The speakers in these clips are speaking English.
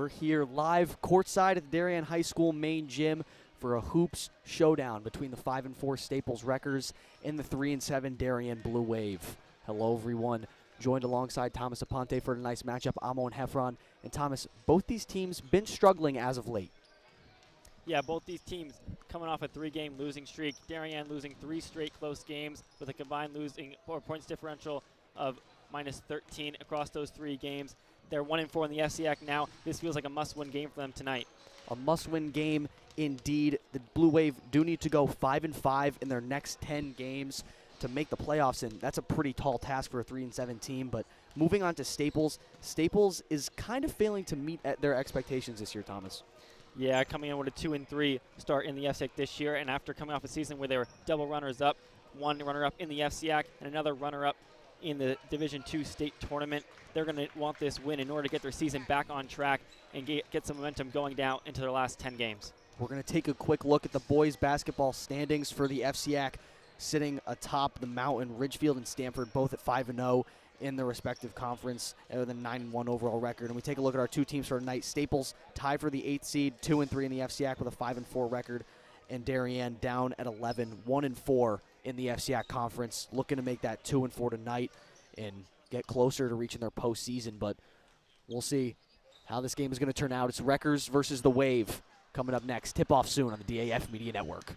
We're here live courtside at the Darien High School main gym for a hoops showdown between the 5-4 Staples Wreckers and the 3-7 Darien Blue Wave. Hello, everyone. Joined alongside Thomas Aponte for tonight's matchup, Amo and Heffron. And Thomas, both these teams been struggling as of late. Yeah, both these teams coming off a 3-game losing streak. Darien losing 3 straight close games with a combined losing or points differential of -13 across those 3 games. They're 1-4 in the FCIAC now. This feels like a must-win game for them tonight. A must-win game indeed. The Blue Wave do need to go 5-5 in their next 10 games to make the playoffs, and that's a pretty tall task for a 3-7 team. But moving on to Staples, Staples is kind of failing to meet their expectations this year, Thomas. Yeah, coming in with a 2-3 start in the FCIAC this year, and after coming off a season where they were double runners-up, one runner-up in the FCIAC and another runner-up in the Division II state tournament, they're going to want this win in order to get their season back on track and get some momentum going down into their last 10 games. We're going to take a quick look at the boys basketball standings for the FCIAC, sitting atop the Mountain, Ridgefield and Stanford, both at 5-0 in their respective conference with a 9-1 overall record. And we take a look at our two teams for tonight. Staples tied for the 8th seed, 2-3 in the FCIAC with a 5-4 record, and Darien down at 11, 1-4 in the FCIAC conference, looking to make that 2-4 tonight and get closer to reaching their postseason. But we'll see how this game is going to turn out. It's Wreckers versus the Wave coming up next. Tip-off soon on the DAF Media Network.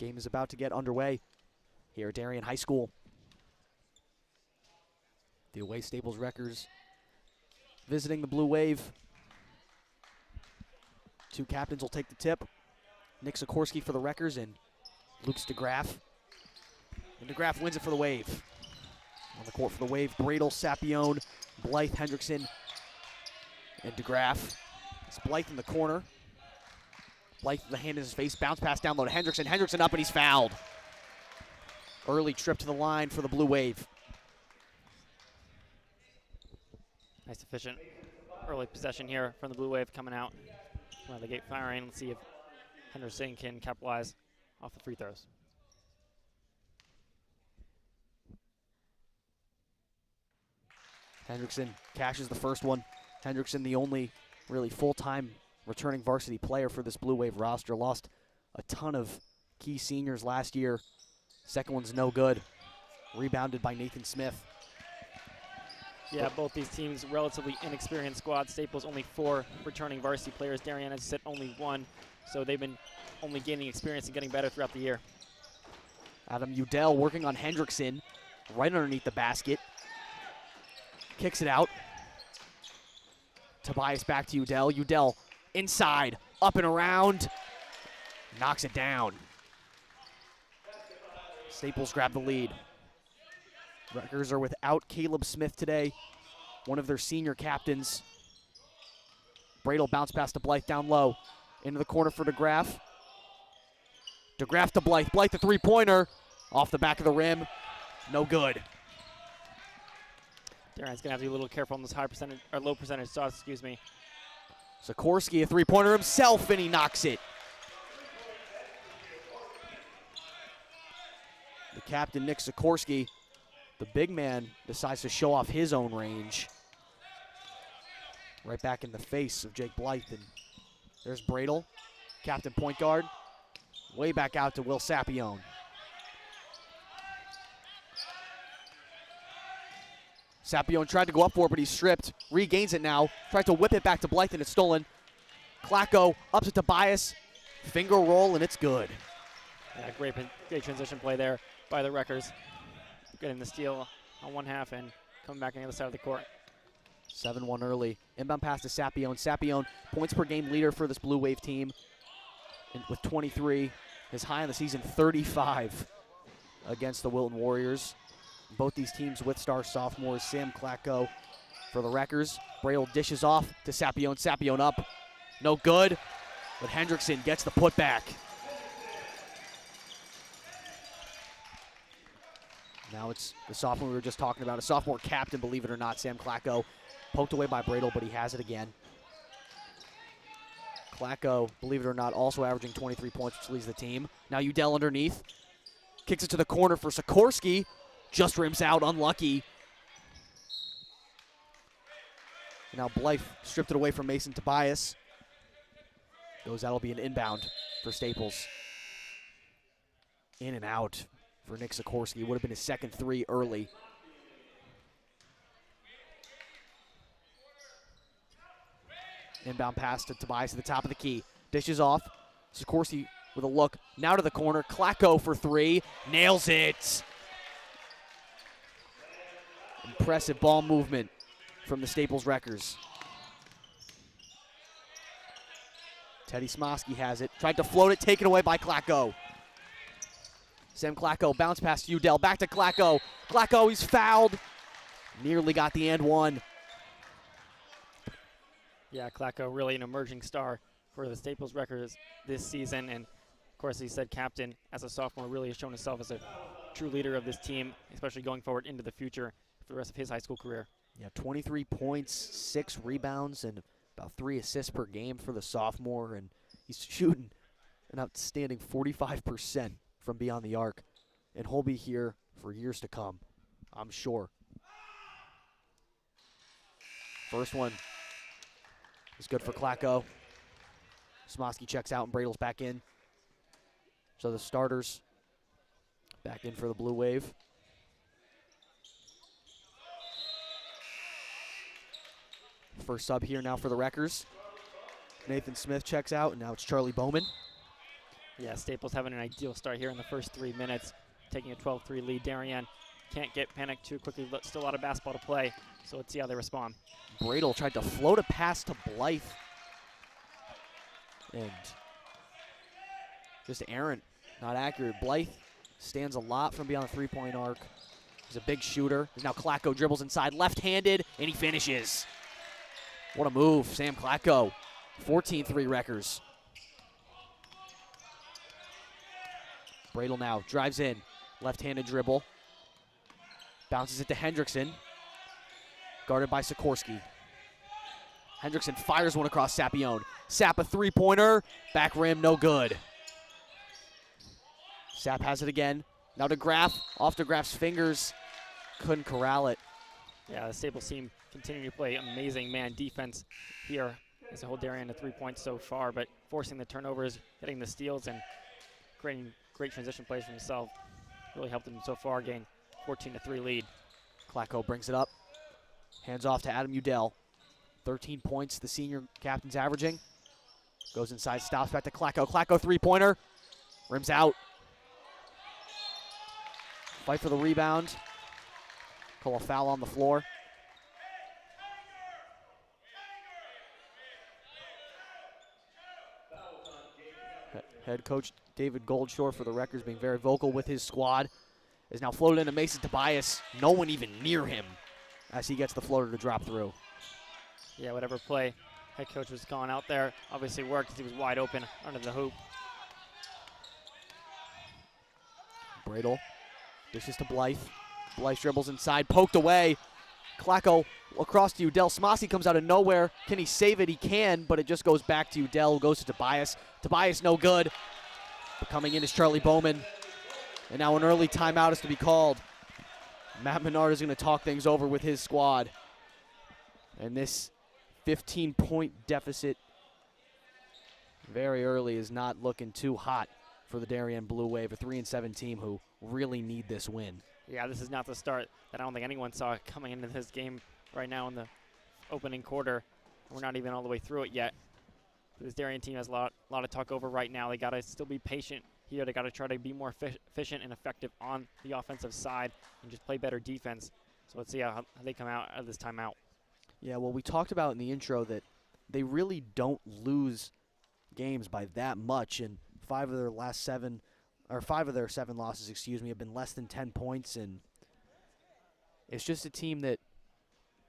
Game is about to get underway here at Darien High School. The away Staples Wreckers visiting the Blue Wave. Two captains will take the tip. Nick Sikorsky for the Wreckers and Luke DeGraff. And DeGraff wins it for the Wave. On the court for the Wave, Bradel, Sapione, Blythe, Hendrickson, and DeGraff. It's Blythe in the corner. Blythe with the hand in his face, bounce pass down low to Hendrickson. Hendrickson up and he's fouled. Early trip to the line for the Blue Wave. Nice efficient early possession here from the Blue Wave coming out. Well, the gate firing. Let's see if Henderson can capitalize off the free throws. Hendrickson cashes the first one. Hendrickson, the only really full-time returning varsity player for this Blue Wave roster. Lost a ton of key seniors last year. Second one's no good. Rebounded by Nathan Smith. Yeah, both these teams relatively inexperienced squads. Staples only 4 returning varsity players. Darien has set only 1, so they've been only gaining experience and getting better throughout the year. Adam Udell working on Hendrickson, right underneath the basket. Kicks it out. Tobias back to Udell. Udell inside, up and around. Knocks it down. Staples grab the lead. Wreckers are without Caleb Smith today, one of their senior captains. Bradel bounce pass to Blythe down low. Into the corner for DeGraff. DeGraff to Blythe. Blythe the three-pointer. Off the back of the rim. No good. Darien's gonna have to be a little careful on those high percentage or low percentage shots, excuse me. Sikorsky a three-pointer himself and he knocks it. The captain, Nick Sikorsky, the big man, decides to show off his own range. Right back in the face of Jake Blythe. And there's Bradel, captain point guard. Way back out to Will Sapione. Sapione tried to go up for it, but he's stripped. Regains it now. Tried to whip it back to Blythe, and it's stolen. Klacko ups it to Tobias. Finger roll, and it's good. Yeah, great transition play there by the Wreckers. Getting the steal on one half and coming back on the other side of the court. 7-1 early. Inbound pass to Sapione. Sapione, points per game leader for this Blue Wave team with 23. His high on the season, 35 against the Wilton Warriors. Both these teams with star sophomores. Sam Klacko for the Wreckers. Bradel dishes off to Sapione. Sapione up. No good, but Hendrickson gets the putback. Now it's the sophomore we were just talking about. A sophomore captain, believe it or not, Sam Klacko. Poked away by Bradel, but he has it again. Klacko, believe it or not, also averaging 23 points, which leads the team. Now Udell underneath. Kicks it to the corner for Sikorsky. Just rims out, unlucky. Now Blythe stripped it away from Mason Tobias. That'll be an inbound for Staples. In and out for Nick Sikorsky. Would have been his second three early. Inbound pass to Tobias at the top of the key. Dishes off. Sikorsky with a look. Now to the corner. Klacko for three. Nails it. Impressive ball movement from the Staples Wreckers. Teddy Smosky has it. Tried to float it. Taken away by Klacko. Sam Klacko bounce pass to Udell. Back to Klacko. Klacko, he's fouled. Nearly got the and one. Yeah, Klacko really an emerging star for the Staples Wreckers this season. And, of course, he said captain as a sophomore really has shown himself as a true leader of this team, especially going forward into the future for the rest of his high school career. Yeah, 23 points, 6 rebounds, and about 3 assists per game for the sophomore. And he's shooting an outstanding 45% from beyond the arc. And he'll be here for years to come, I'm sure. First one is good for Klacko. Smosky checks out and Bradel's back in. So the starters back in for the Blue Wave. First sub here now for the Wreckers. Nathan Smith checks out, and now it's Charlie Bowman. Yeah, Staples having an ideal start here in the first 3 minutes, taking a 12-3 lead. Darien can't get panicked too quickly, but still a lot of basketball to play, so let's see how they respond. Bradle tried to float a pass to Blythe. And just errant, not accurate. Blythe stands a lot from beyond the three-point arc. He's a big shooter. There's now Klacko dribbles inside, left-handed, and he finishes. What a move, Sam Klacko. 14-3 Wreckers. Bradle now drives in, left-handed dribble. Bounces it to Hendrickson. Guarded by Sikorsky. Hendrickson fires one across Sapione. Sap a three-pointer. Back rim, no good. Sap has it again. Now to Graff. Off to Graff's fingers. Couldn't corral it. Yeah, the Staples team continuing to play amazing man defense here as a whole. Darien to 3 points so far, but forcing the turnovers, getting the steals, and creating great transition plays for himself. Really helped them so far, gain 14-3 lead. Klacko brings it up. Hands off to Adam Udell. 13 points the senior captain's averaging. Goes inside, stops back to Klacko. Klacko three-pointer. Rims out. Fight for the rebound. Call a foul on the floor. Head coach David Goldshore for the Wreckers being very vocal with his squad. Is now floated into Mason Tobias. No one even near him as he gets the floater to drop through. Yeah, whatever play head coach was calling out there obviously worked. He was wide open under the hoop. Bradle dishes to Blythe. Blythe dribbles inside, poked away. Klacko across to Udell. Smosky comes out of nowhere. Can he save it? He can, but it just goes back to Udell, goes to Tobias. Tobias no good. But coming in is Charlie Bowman. And now an early timeout is to be called. Matt Menard is going to talk things over with his squad. And this 15-point deficit very early is not looking too hot for the Darien Blue Wave, a 3-7 team who really need this win. Yeah, this is not the start that I don't think anyone saw coming into this game right now in the opening quarter. We're not even all the way through it yet. This Darien team has a lot of talk over right now. They got to still be patient here. They got to try to be more efficient and effective on the offensive side and just play better defense. So let's see how they come out of this timeout. Yeah, well, we talked about in the intro that they really don't lose games by that much, and five of their seven losses, have been less than 10 points, and it's just a team that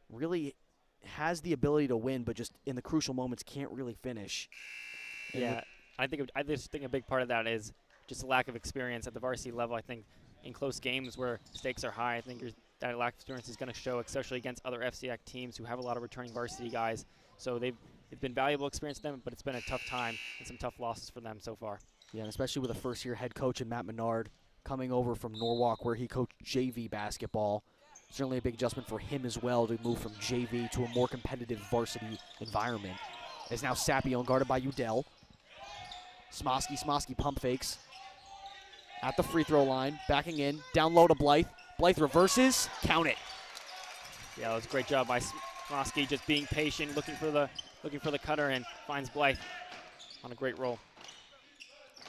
really has the ability to win, but just in the crucial moments can't really finish. Yeah, I just think a big part of that is just a lack of experience at the varsity level. I think in close games where stakes are high, I think that lack of experience is going to show, especially against other FCIAC teams who have a lot of returning varsity guys. So it's been valuable experience to them, but it's been a tough time and some tough losses for them so far. Yeah, and especially with a first-year head coach in Matt Menard coming over from Norwalk where he coached JV basketball. Certainly a big adjustment for him as well to move from JV to a more competitive varsity environment. Is now Sapione guarded by Udell. Smosky pump fakes. At the free throw line, backing in, down low to Blythe. Blythe reverses, count it. Yeah, that was a great job by Smosky, just being patient, looking for the cutter, and finds Blythe on a great roll.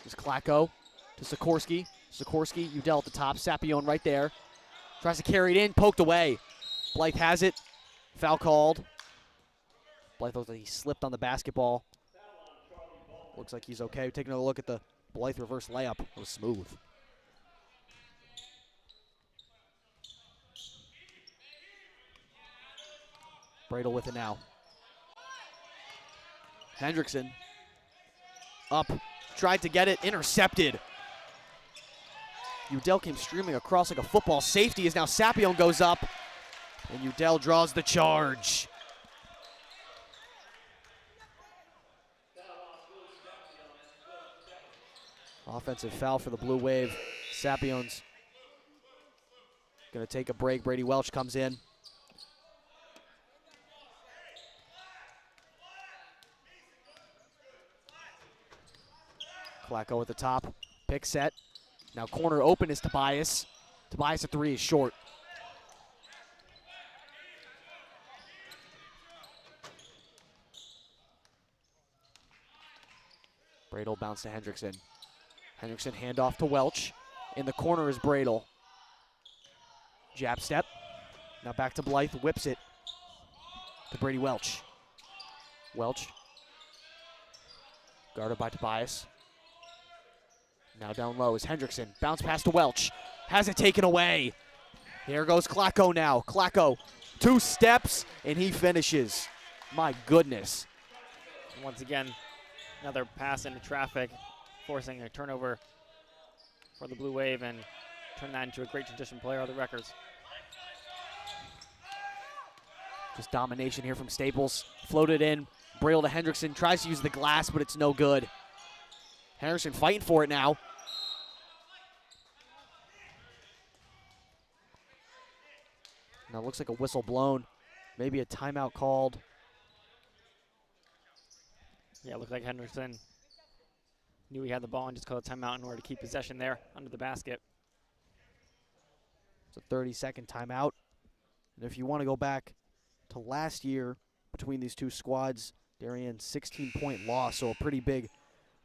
There's Klacko to Sikorsky. Sikorsky, Udell at the top, Sapione right there. Tries to carry it in, poked away. Blythe has it, foul called. Blythe looks like he slipped on the basketball. Looks like he's okay. Taking a look at the Blythe reverse layup. It was smooth. Bradle with it now. Hendrickson up, tried to get it, intercepted. Udell came streaming across like a football. Safety is now Sapione goes up, and Udell draws the charge. Offensive foul for the Blue Wave. Sapione's going to take a break. Brady Welch comes in. Klacko at the top. Pick set. Now corner open is Tobias. Tobias at three is short. Bradle bounce to Hendrickson. Hendrickson handoff to Welch. In the corner is Bradle. Jab step. Now back to Blythe, whips it to Brady Welch. Welch, guarded by Tobias. Now down low is Hendrickson. Bounce pass to Welch. Has it taken away. Here goes Klacko now. Klacko, 2 steps, and he finishes. My goodness. Once again, another pass into traffic, forcing a turnover for the Blue Wave and turn that into a great transition player of the Wreckers. Just domination here from Staples. Floated in. Braille to Hendrickson. Tries to use the glass, but it's no good. Hendrickson fighting for it now. Now it looks like a whistle blown. Maybe a timeout called. Yeah, it looked like Hendrickson knew he had the ball and just called a timeout in order to keep possession there under the basket. It's a 30-second timeout. And if you want to go back to last year between these two squads, Darien 16-point loss, so a pretty big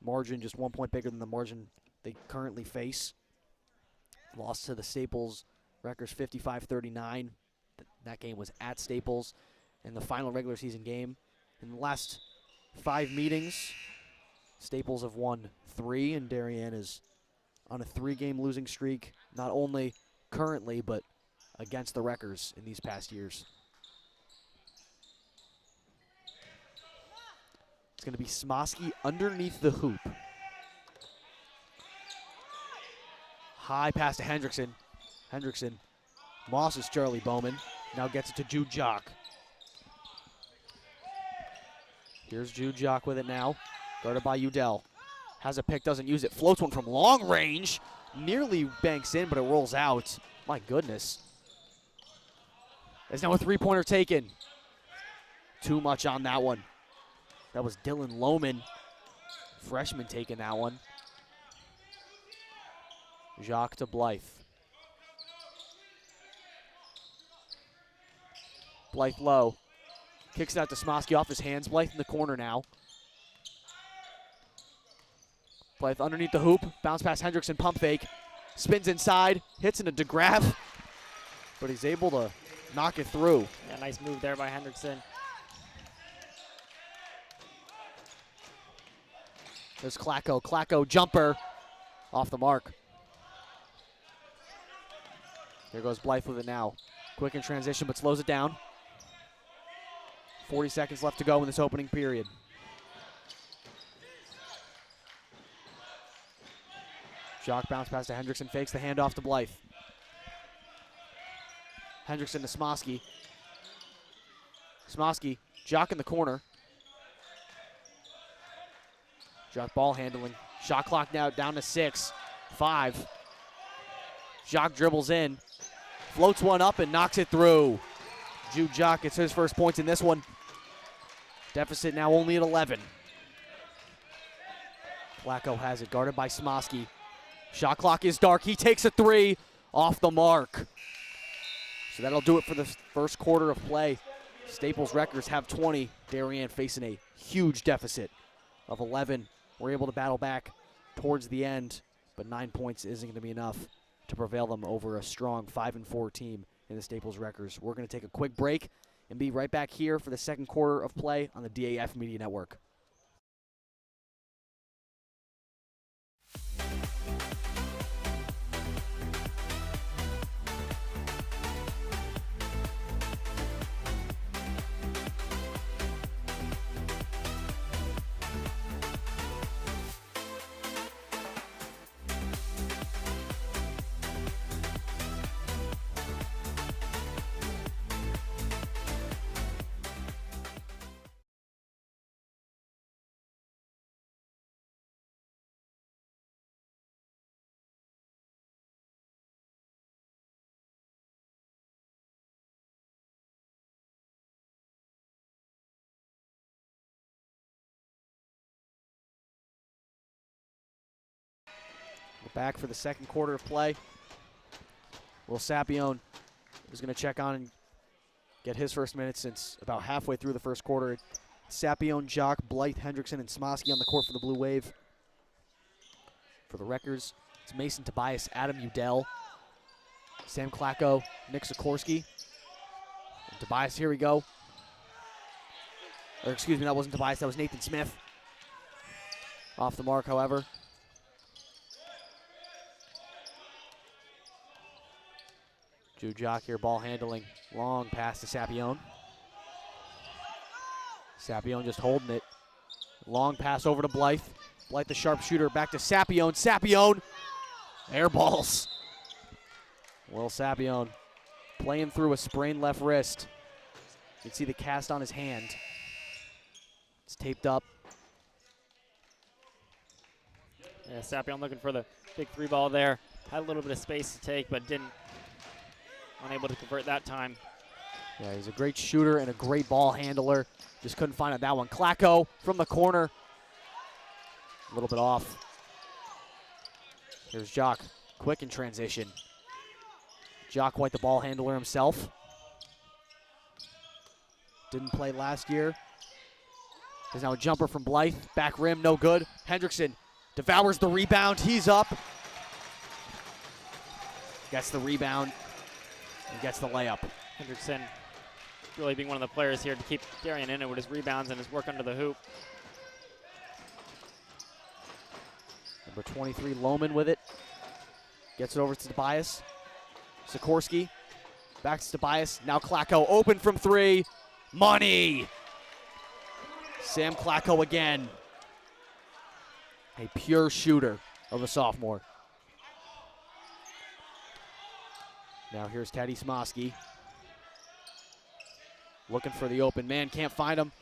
margin, just 1 point bigger than the margin they currently face. Lost to the Staples Wreckers 55-39. That game was at Staples in the final regular season game. In the last 5 meetings, Staples have won 3, and Darien is on a 3-game losing streak, not only currently, but against the Wreckers in these past years. It's going to be Smosky underneath the hoop. High pass to Hendrickson. Hendrickson, Moss is Charlie Bowman. Now gets it to Jude Jock. Here's Jude Jock with it now. Guarded by Udell. Has a pick, doesn't use it. Floats one from long range. Nearly banks in, but it rolls out. My goodness. There's now a 3-pointer taken. Too much on that one. That was Dylan Lohman, freshman, taking that one. Jacques to Blythe. Blythe low. Kicks it out to Smosky off his hands. Blythe in the corner now. Blythe underneath the hoop. Bounce pass Hendrickson, pump fake. Spins inside. Hits into DeGraff. But he's able to knock it through. Yeah, nice move there by Hendrickson. There's Klacko. Klacko jumper off the mark. Here goes Blythe with it now. Quick in transition, but slows it down. 40 seconds left to go in this opening period. Jock bounce pass to Hendrickson, fakes the handoff to Blythe. Hendrickson to Smosky. Smosky, Jock in the corner. Jock ball handling. Shot clock now down to 6, 5. Jock dribbles in, floats one up and knocks it through. Jude Jock gets his first points in this one. Deficit now only at 11. Klacko has it, guarded by Smosky. Shot clock is dark. He takes a 3 off the mark. So that'll do it for the first quarter of play. Staples Wreckers have 20. Darien facing a huge deficit of 11. We're able to battle back towards the end, but 9 points isn't going to be enough to prevail them over a strong 5-4 team in the Staples Wreckers. We're going to take a quick break and be right back here for the second quarter of play on the DAF Media Network. We're back for the second quarter of play. Will Sapione is going to check on and get his first minutes since about halfway through the first quarter. Sapione, Jock, Blythe, Hendrickson, and Smosky on the court for the Blue Wave. For the Wreckers, it's Mason Tobias, Adam Udell, Sam Klacko, Nick Sikorsky. And Tobias, here we go. Or excuse me, that wasn't Tobias, that was Nathan Smith. Off the mark, however. Drew Jock here, ball handling. Long pass to Sapione. Sapione just holding it. Long pass over to Blythe. Blythe the sharpshooter, back to Sapione. Sapione, air balls. Will Sapione playing through a sprained left wrist. You can see the cast on his hand. It's taped up. Yeah, Sapione looking for the big 3 ball there. Had a little bit of space to take, but unable to convert that time. Yeah, he's a great shooter and a great ball handler. Just couldn't find it that one. Klacko from the corner. A little bit off. Here's Jock, quick in transition. Jock White, the ball handler himself. Didn't play last year. There's now a jumper from Blythe. Back rim, no good. Hendrickson devours the rebound. He's up. Gets the rebound and gets the layup. Hendrickson really being one of the players here to keep Darien in it with his rebounds and his work under the hoop. Number 23, Lohman with it. Gets it over to Tobias. Sikorsky. Back to Tobias. Now Klacko open from 3. Money! Sam Klacko again. A pure shooter of a sophomore. Now here's Teddy Smosky. Looking for the open man, can't find him.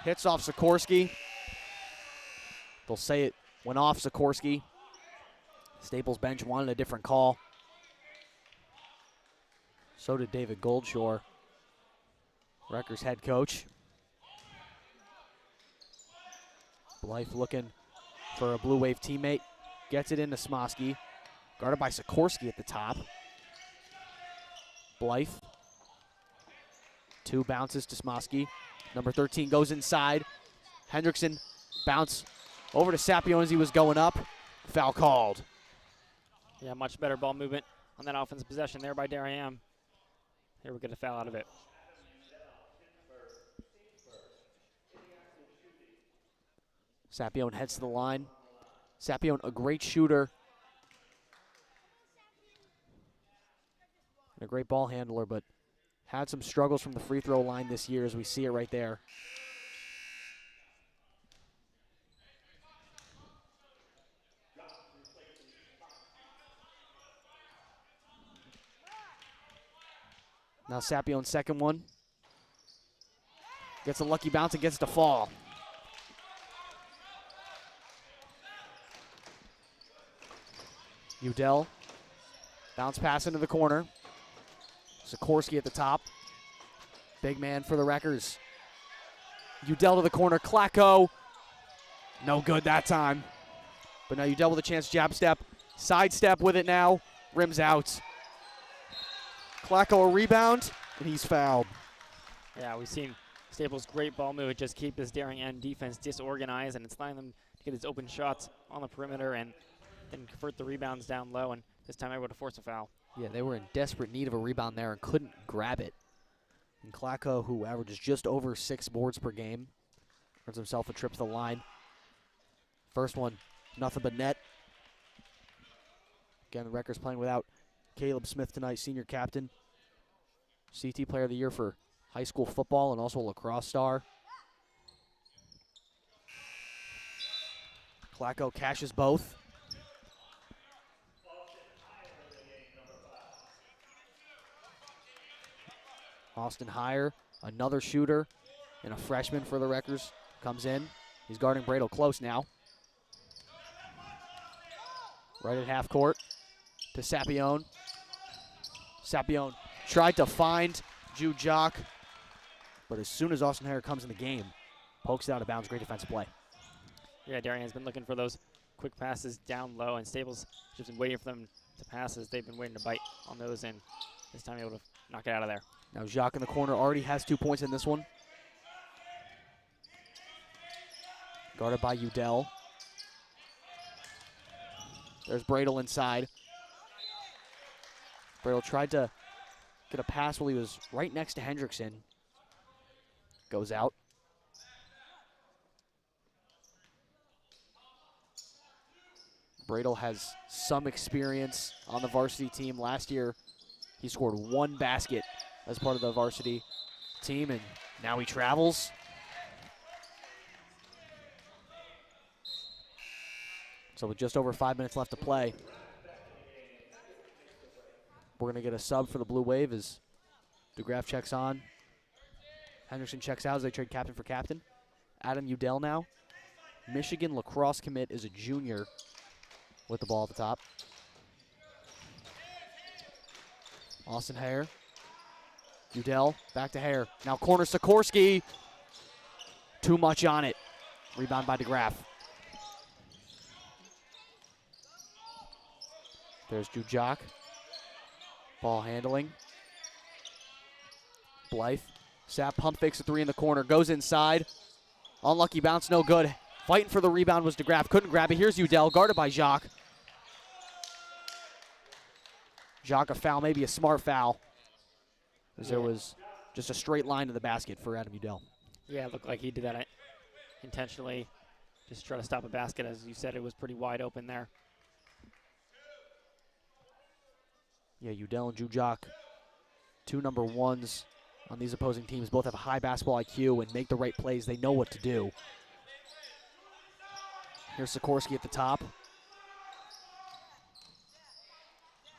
Hits off Sikorsky. They'll say it went off Sikorsky. Staples bench wanted a different call. So did David Goldshore, Rutgers head coach. Blythe looking for a Blue Wave teammate. Gets it into Smosky. Guarded by Sikorsky at the top. Blythe. 2 bounces to Smosky. Number 13 goes inside. Hendrickson bounce over to Sapione as he was going up. Foul called. Yeah, much better ball movement on that offensive possession there by Darien. Here we get a foul out of it. Sapione heads to the line. Sapione, a great shooter. And a great ball handler, but had some struggles from the free throw line this year, as we see it right there. Now Sapione's second one. Gets a lucky bounce and gets it to fall. Udell. Bounce pass into the corner. Sikorsky at the top. Big man for the Wreckers. Udell to the corner. Klacko. No good that time. But now Udell with a chance. Jab step. Side step with it now. Rims out. Klacko a rebound, and he's fouled. Yeah, we've seen Staples' great ball move. Just keep this Darien defense disorganized, and it's allowing them to get these open shots on the perimeter and then convert the rebounds down low, and this time able to force a foul. Yeah, they were in desperate need of a rebound there and couldn't grab it. And Klacko, who averages just over 6 boards per game, earns himself a trip to the line. First one, nothing but net. Again, the Wreckers playing without Caleb Smith tonight, senior captain. CT Player of the Year for high school football and also a lacrosse star. Klacko cashes both. Austin Heyer, another shooter and a freshman for the Wreckers, comes in. He's guarding Brado close now. Right at half court to Sapione. Sapione tried to find Jude Jock, but as soon as Austin Heyer comes in the game, pokes it out of bounds. Great defensive play. Yeah, Darien's been looking for those quick passes down low, and Staples just been waiting for them to pass as they've been waiting to bite on those, and this time able to knock it out of there. Now Jacques in the corner already has 2 points in this one. Guarded by Udell. There's Bradle inside. Bradle tried to get a pass while he was right next to Hendrickson. Goes out. Bradle has some experience on the varsity team. Last year, he scored 1 basket as part of the varsity team, and now he travels. So with just over 5 minutes left to play, we're going to get a sub for the Blue Wave as DeGraff checks on. Hendrickson checks out as they trade captain for captain. Adam Udell now. Michigan lacrosse commit is a junior with the ball at the top. Austin Hare. Udell back to Hare. Now corner Sikorsky. Too much on it. Rebound by DeGraff. There's Jujak. Ball handling. Blythe. Sapp pump fakes a 3 in the corner. Goes inside. Unlucky bounce, no good. Fighting for the rebound was DeGraff. Couldn't grab it. Here's Udell, guarded by Jacques. Jacques a foul, maybe a smart foul. As there was just a straight line to the basket for Adam Udell. Yeah, it looked like he did that intentionally. Just try to stop a basket. As you said, it was pretty wide open there. Yeah, Udell and Jujak, 2 number 1s on these opposing teams. Both have a high basketball IQ and make the right plays. They know what to do. Here's Sikorsky at the top.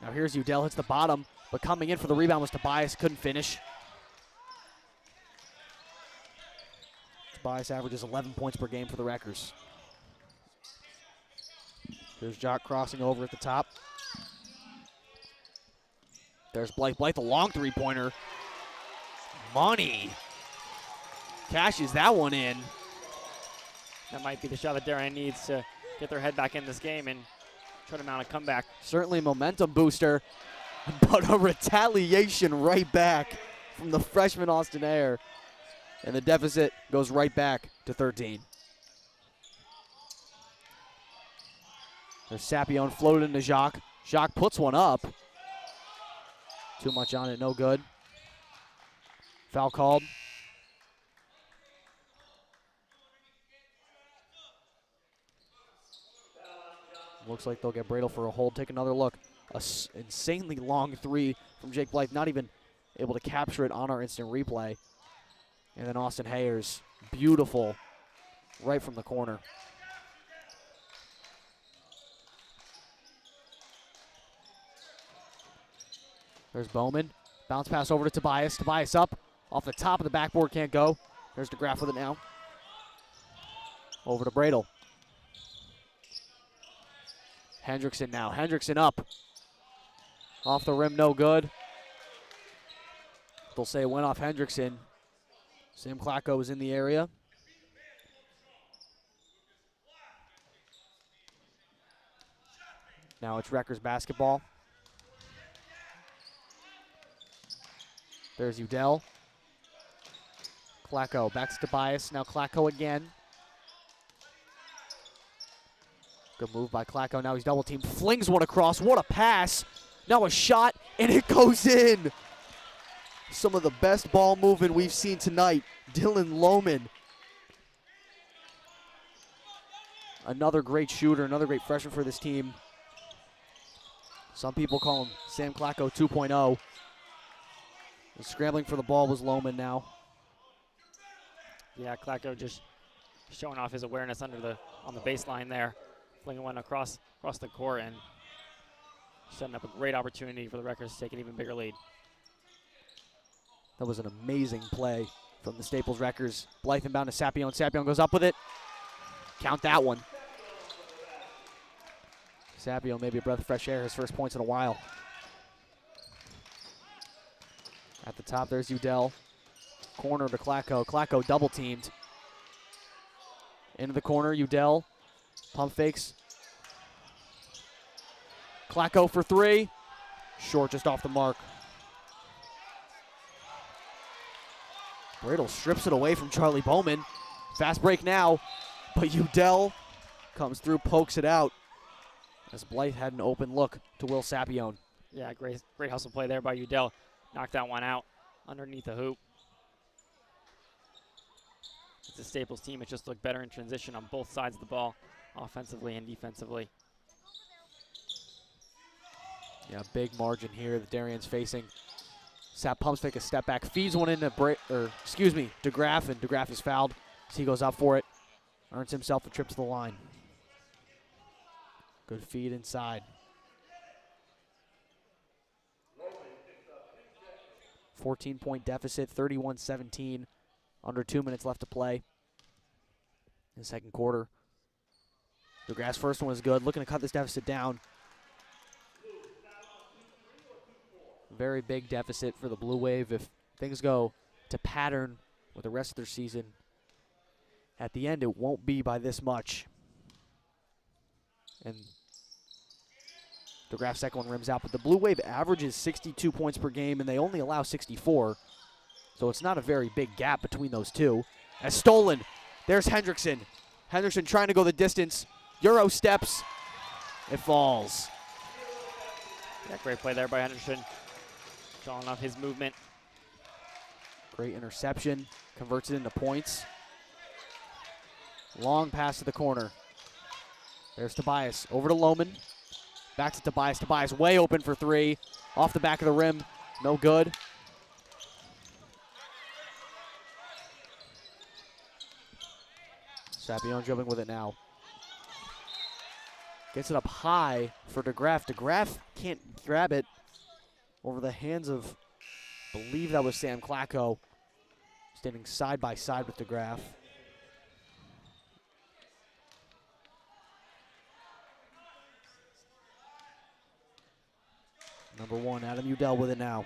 Now here's Udell, hits the bottom, but coming in for the rebound was Tobias, couldn't finish. Tobias averages 11 points per game for the Wreckers. There's Jock crossing over at the top. There's Blythe. Blythe, a long 3-pointer. Money. Cashes that one in. That might be the shot that Darien needs to get their head back in this game and try to mount a comeback. Certainly a momentum booster, but a retaliation right back from the freshman Austin Ayer. And the deficit goes right back to 13. There's Sapione floated into Jacques. Jacques puts one up. Too much on it, no good. Foul called. Looks like they'll get Bradle for a hold. Take another look. Insanely long 3 from Jake Blythe. Not even able to capture it on our instant replay. And then Austin Hayers, beautiful, right from the corner. There's Bowman. Bounce pass over to Tobias. Tobias up. Off the top of the backboard, can't go. There's DeGraff with it now. Over to Bradle. Hendrickson now. Hendrickson up. Off the rim, no good. They'll say it went off Hendrickson. Sam Klacko was in the area. Now it's Rutgers basketball. There's Udell. Klacko back to Tobias. Now Klacko again. Good move by Klacko. Now he's double teamed. Flings one across. What a pass. Now a shot, and it goes in. Some of the best ball movement we've seen tonight. Dylan Lohman. Another great shooter, another great freshman for this team. Some people call him Sam Klacko 2.0. Scrambling for the ball was Lohman now. Yeah, Klacko just showing off his awareness on the baseline there. Flinging one across the court and setting up a great opportunity for the Wreckers to take an even bigger lead. That was an amazing play from the Staples Wreckers. Blythe inbound to Sapione. Sapione goes up with it. Count that one. Sapione, maybe a breath of fresh air, his first points in a while. At the top, there's Udell. Corner to Klacko. Klacko double teamed. Into the corner, Udell. Pump fakes. Klacko for 3. Short, just off the mark. Bradle strips it away from Charlie Bowman. Fast break now, but Udell comes through, pokes it out. as Blythe had an open look to Will Sapione. Yeah, great hustle play there by Udell. Knocked that one out underneath the hoop. It's a Staples team. It just looked better in transition on both sides of the ball, offensively and defensively. Yeah, big margin here that Darien's facing. Sap pumps fake a step back, feeds one into DeGraff, and DeGraff is fouled. So he goes up for it, earns himself a trip to the line. Good feed inside. 14-point deficit, 31-17. Under 2 minutes left to play in the second quarter. DeGraff's first one was good, looking to cut this deficit down. Very big deficit for the Blue Wave. If things go to pattern with the rest of their season, at the end it won't be by this much. And DeGraff's second one rims out, but the Blue Wave averages 62 points per game, and they only allow 64. So it's not a very big gap between those two. As stolen, there's Hendrickson. Hendrickson trying to go the distance. Euro steps, it falls. Yeah, great play there by Hendrickson. Showing off his movement. Great interception, converts it into points. Long pass to the corner. There's Tobias, over to Lohman. Back to Tobias. Tobias way open for three. Off the back of the rim, no good. Sapione dribbling with it now. Gets it up high for DeGraff. DeGraff can't grab it over the hands of, I believe that was Sam Klacko, standing side by side with DeGraff. Number one, Adam Udell with it now.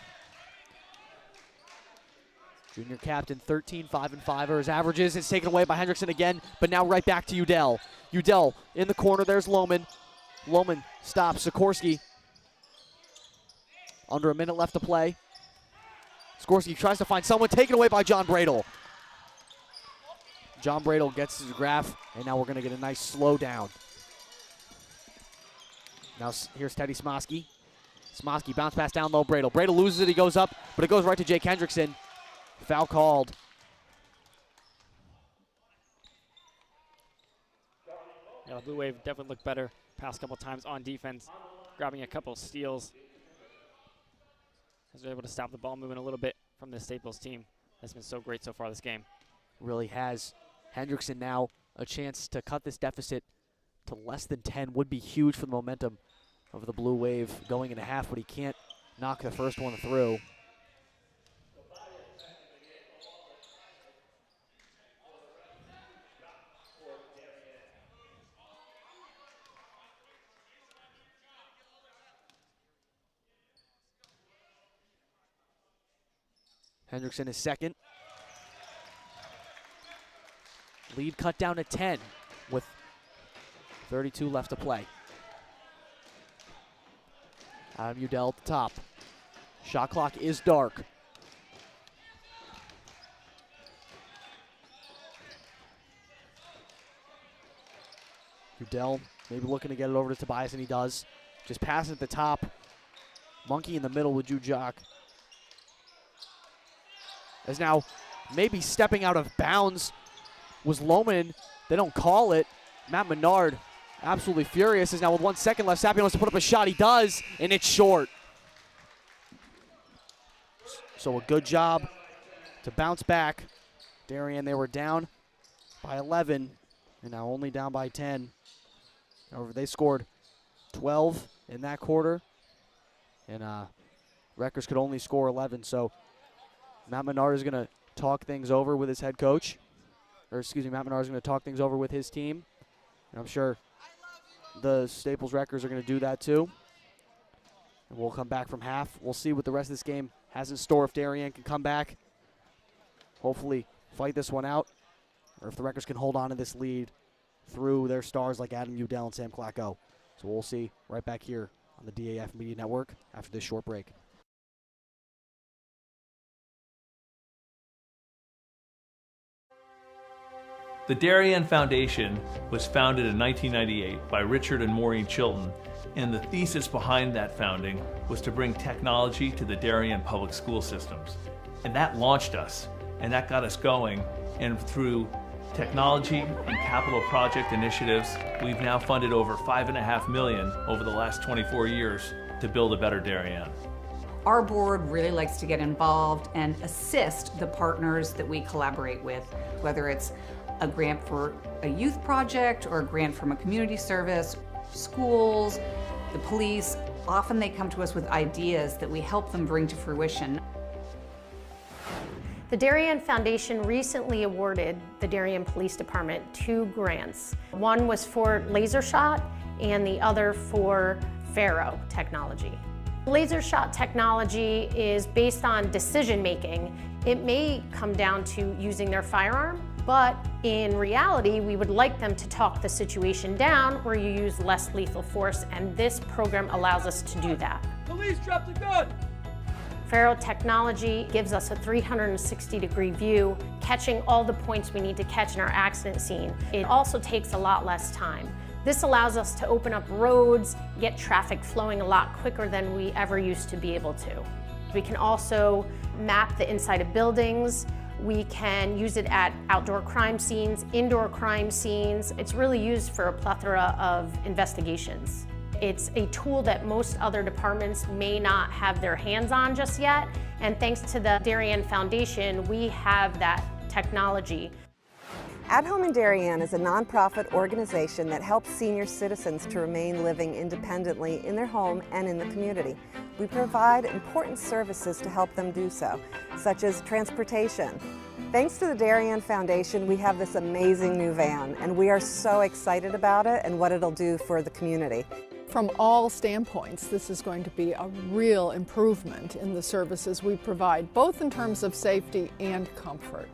Junior captain, 13, 5 and 5 are his averages. It's taken away by Hendrickson again, but now right back to Udell. Udell in the corner, there's Lohman. Lohman stops Sikorsky. Under a minute left to play. Sikorsky tries to find someone, taken away by John Bradle. John Bradle gets his graph, and now we're going to get a nice slow down. Now here's Teddy Smosky. Smosky bounce pass down low, Bradle. Bradle loses it, he goes up, but it goes right to Jake Hendrickson. Foul called. Yeah, the Blue Wave definitely looked better past couple times on defense, grabbing a couple steals. As they're able to stop the ball moving a little bit from the Staples team. That's been so great so far this game. Really has. Hendrickson now a chance to cut this deficit to less than 10 would be huge for the momentum of the Blue Wave going into half, but he can't knock the first one through. Hendrickson is second. Lead cut down to 10 with 32 left to play. Adam Udell at the top. Shot clock is dark. Udell maybe looking to get it over to Tobias, and he does. Just pass at the top. Monkey in the middle with Jujak. As now maybe stepping out of bounds was Lohman. They don't call it. Matt Menard absolutely furious. Is now with 1 second left. Sapione wants to put up a shot. He does, and it's short. So a good job to bounce back. Darien, they were down by 11, and now only down by 10. However, they scored 12 in that quarter, and Rutgers could only score 11. So Matt Menard is going to talk things over with his head coach. Matt Menard is going to talk things over with his team. And I'm sure the Staples Rutgers are going to do that too. And we'll come back from half. We'll see what the rest of this game has in store. If Darien can come back, hopefully fight this one out, or if the Rutgers can hold on to this lead through their stars like Adam Udell and Sam Klacko. So we'll see right back here on the DAF Media Network after this short break. The Darien Foundation was founded in 1998 by Richard and Maureen Chilton And the thesis behind that founding was to bring technology to the Darien public school systems. And that launched us, and that got us going. And through technology and capital project initiatives, we've now funded over $5.5 million over the last 24 years to build a better Darien. Our board really likes to get involved and assist the partners that we collaborate with, whether it's a grant for a youth project or a grant from a community service, schools, the police. Often they come to us with ideas that we help them bring to fruition. The Darien Foundation recently awarded the Darien Police Department 2 grants. One was for laser shot and the other for Faro technology. Laser shot technology is based on decision making. It may come down to using their firearm, but in reality, we would like them to talk the situation down where you use less lethal force, and this program allows us to do that. Police, drop the gun! Faro technology gives us a 360-degree view, catching all the points we need to catch in our accident scene. It also takes a lot less time. This allows us to open up roads, get traffic flowing a lot quicker than we ever used to be able to. We can also map the inside of buildings. We can use it at outdoor crime scenes, indoor crime scenes. It's really used for a plethora of investigations. It's a tool that most other departments may not have their hands on just yet, and thanks to the Darien Foundation, we have that technology. At Home in Darien is a nonprofit organization that helps senior citizens to remain living independently in their home and in the community. We provide important services to help them do so, such as transportation. Thanks to the Darien Foundation, we have this amazing new van, and we are so excited about it and what it'll do for the community. From all standpoints, this is going to be a real improvement in the services we provide, both in terms of safety and comfort.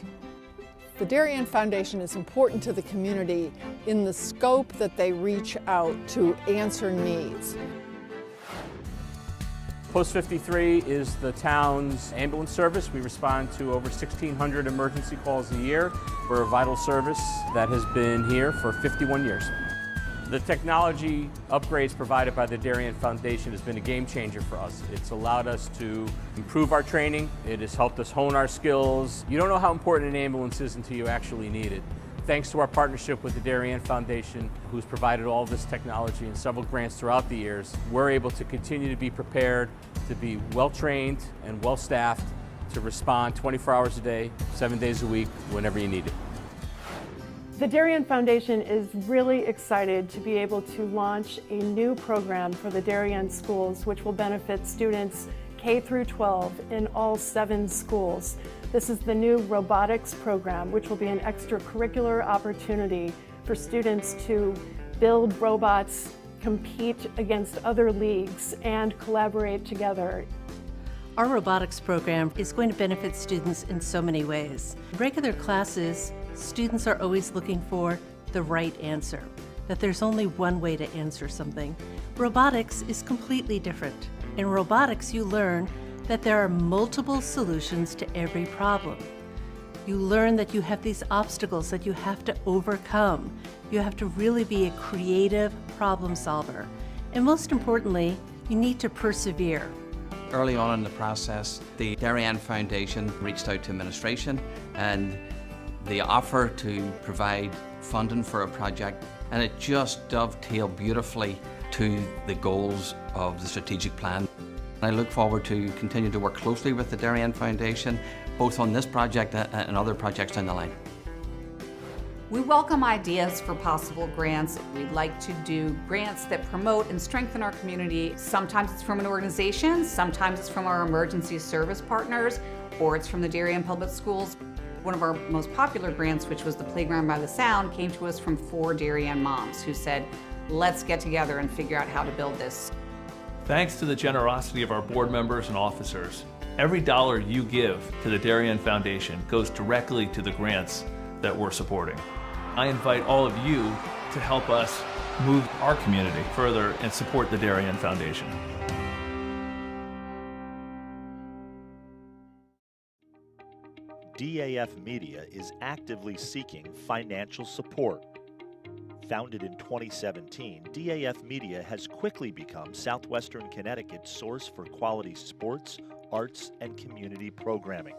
The Darien Foundation is important to the community in the scope that they reach out to answer needs. Post 53 is the town's ambulance service. We respond to over 1,600 emergency calls a year. We're a vital service that has been here for 51 years. The technology upgrades provided by the Darien Foundation has been a game changer for us. It's allowed us to improve our training. It has helped us hone our skills. You don't know how important an ambulance is until you actually need it. Thanks to our partnership with the Darien Foundation, who's provided all this technology and several grants throughout the years, we're able to continue to be prepared, to be well-trained and well-staffed, to respond 24 hours a day, 7 days a week, whenever you need it. The Darien Foundation is really excited to be able to launch a new program for the Darien schools, which will benefit students K through 12 in all 7 schools. This is the new robotics program, which will be an extracurricular opportunity for students to build robots, compete against other leagues, and collaborate together. Our robotics program is going to benefit students in so many ways. In regular classes, students are always looking for the right answer, that there's only one way to answer something. Robotics is completely different. In robotics, you learn that there are multiple solutions to every problem. You learn that you have these obstacles that you have to overcome. You have to really be a creative problem solver. And most importantly, you need to persevere. Early on in the process, the Darien Foundation reached out to administration and the offer to provide funding for a project, and it just dovetailed beautifully to the goals of the strategic plan. I look forward to continue to work closely with the Darien Foundation, both on this project and other projects down the line. We welcome ideas for possible grants. We'd like to do grants that promote and strengthen our community. Sometimes it's from an organization, sometimes it's from our emergency service partners, or it's from the Darien Public Schools. One of our most popular grants, which was the Playground by the Sound, came to us from 4 Darien moms who said, let's get together and figure out how to build this. Thanks to the generosity of our board members and officers, every dollar you give to the Darien Foundation goes directly to the grants that we're supporting. I invite all of you to help us move our community further and support the Darien Foundation. DAF Media is actively seeking financial support. Founded in 2017, DAF Media has quickly become Southwestern Connecticut's source for quality sports, arts, and community programming.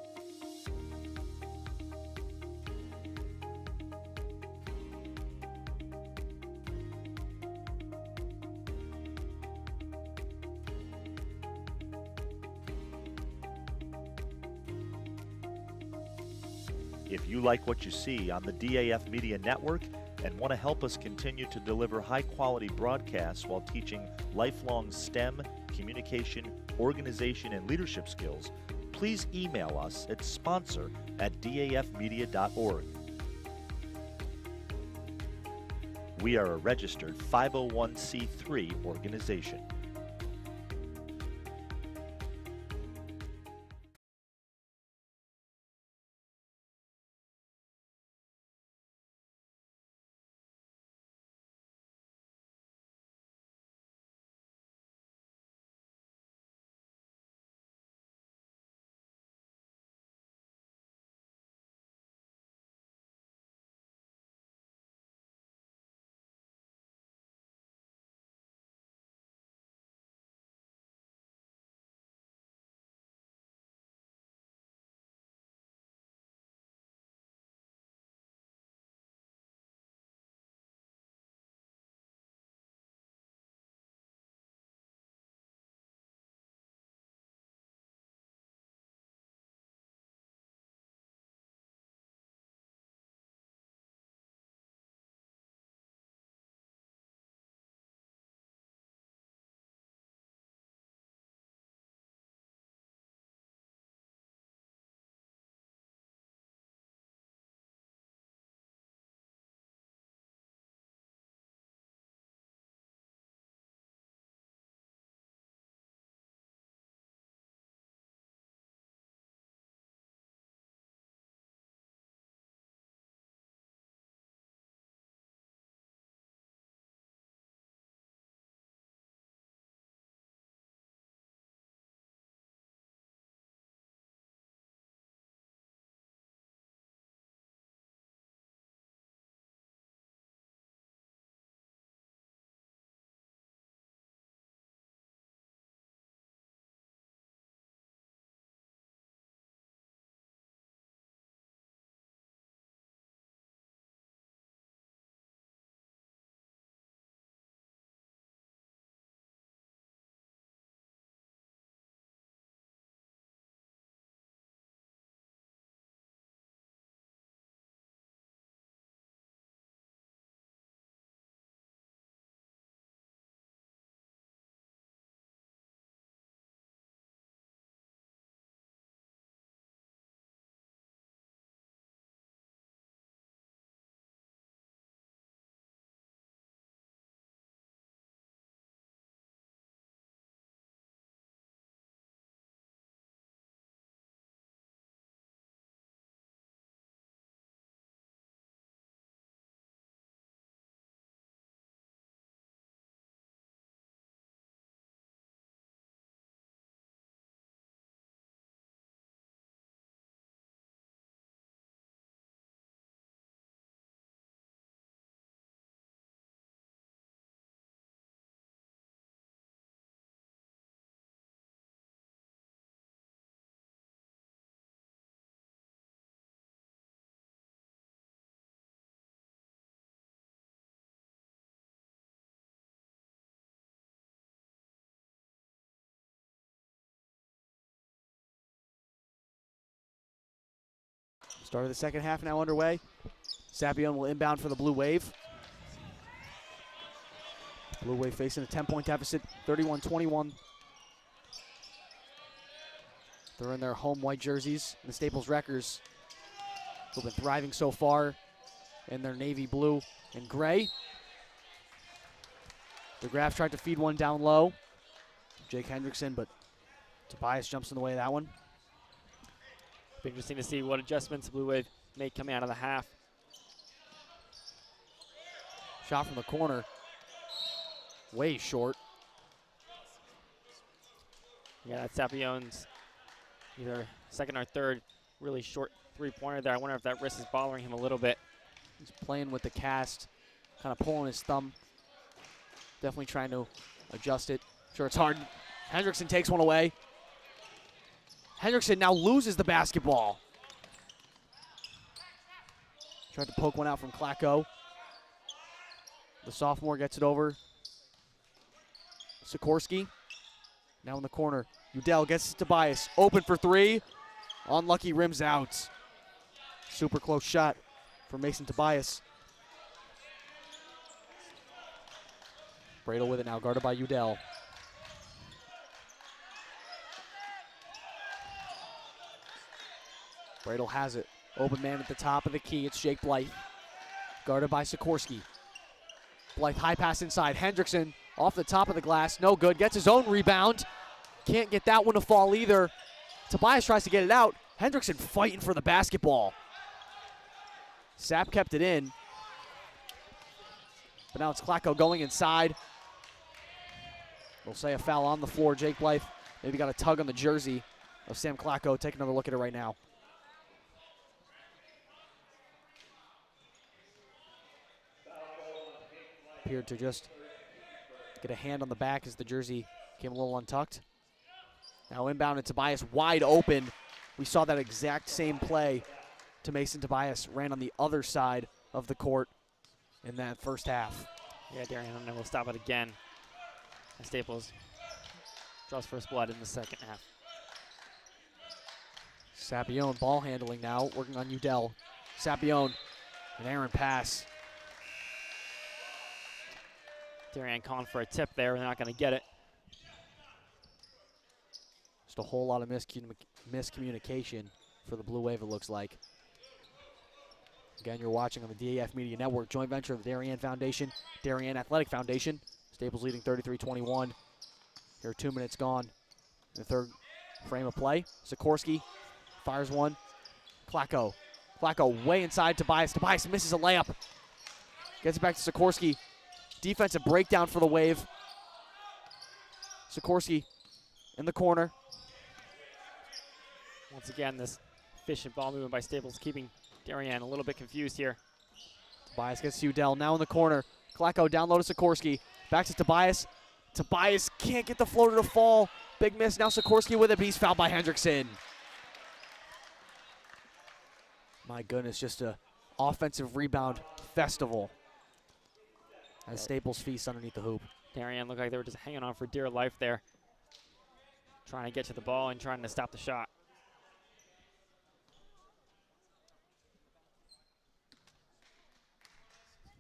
If you like what you see on the DAF Media Network and want to help us continue to deliver high-quality broadcasts while teaching lifelong STEM, communication, organization, and leadership skills, please email us at sponsor@dafmedia.org. We are a registered 501c3 organization. Start of the second half now underway. Sapion will inbound for the Blue Wave. Blue Wave facing a 10-point deficit, 31-21. They're in their home white jerseys. The Staples Wreckers, who've been thriving so far in their navy blue and gray. The Graf tried to feed one down low. Jake Hendrickson, but Tobias jumps in the way of that one. Be interesting to see what adjustments Blue Wave make coming out of the half. Shot from the corner. Way short. Yeah, that's Sapion's either second or third really short three-pointer there. I wonder if that wrist is bothering him a little bit. He's playing with the cast kind of pulling his thumb. Definitely trying to adjust it. Sure, it's hard. Hendrickson takes one away. Hendrickson now loses the basketball. Tried to poke one out from Klacko. The sophomore gets it over. Sikorsky now in the corner. Udell gets it to Tobias. Open for three. Unlucky, rims out. Super close shot for Mason Tobias. Bradel with it now, guarded by Udell. Bradel has it. Open man at the top of the key. It's Jake Blythe. Guarded by Sikorsky. Blythe high pass inside. Hendrickson off the top of the glass. No good. Gets his own rebound. Can't get that one to fall either. Tobias tries to get it out. Hendrickson fighting for the basketball. Sapp kept it in. But now it's Klacko going inside. We'll say a foul on the floor. Jake Blythe maybe got a tug on the jersey of Sam Klacko. Take another look at it right now. Appeared to just get a hand on the back as the jersey came a little untucked. Now inbound and Tobias wide open. We saw that exact same play to Mason Tobias. Ran on the other side of the court in that first half. Yeah, Darien will stop it again. And Staples draws first blood in the second half. Sapione ball handling now, working on Udell. Sapione, an errant pass. Darien calling for a tip there. They're not going to get it. Just a whole lot of miscommunication for the Blue Wave, it looks like. Again, you're watching on the DAF Media Network, joint venture of the Darien Foundation, Darien Athletic Foundation. Staples leading 33-21. Here are 2 minutes gone in the third frame of play. Sikorsky fires one. Klacko. Klacko way inside Tobias. Tobias misses a layup. Gets it back to Sikorsky. Defensive breakdown for the Wave. Sikorsky in the corner. Once again, this efficient ball movement by Staples keeping Darien a little bit confused here. Tobias gets to Udell, now in the corner. Klacko down low to Sikorsky. Back to Tobias. Tobias can't get the floater to fall. Big miss, now Sikorsky with it, but he's fouled by Hendrickson. My goodness, just a offensive rebound festival as Staples feast underneath the hoop. Darien looked like they were just hanging on for dear life there. Trying to get to the ball and trying to stop the shot.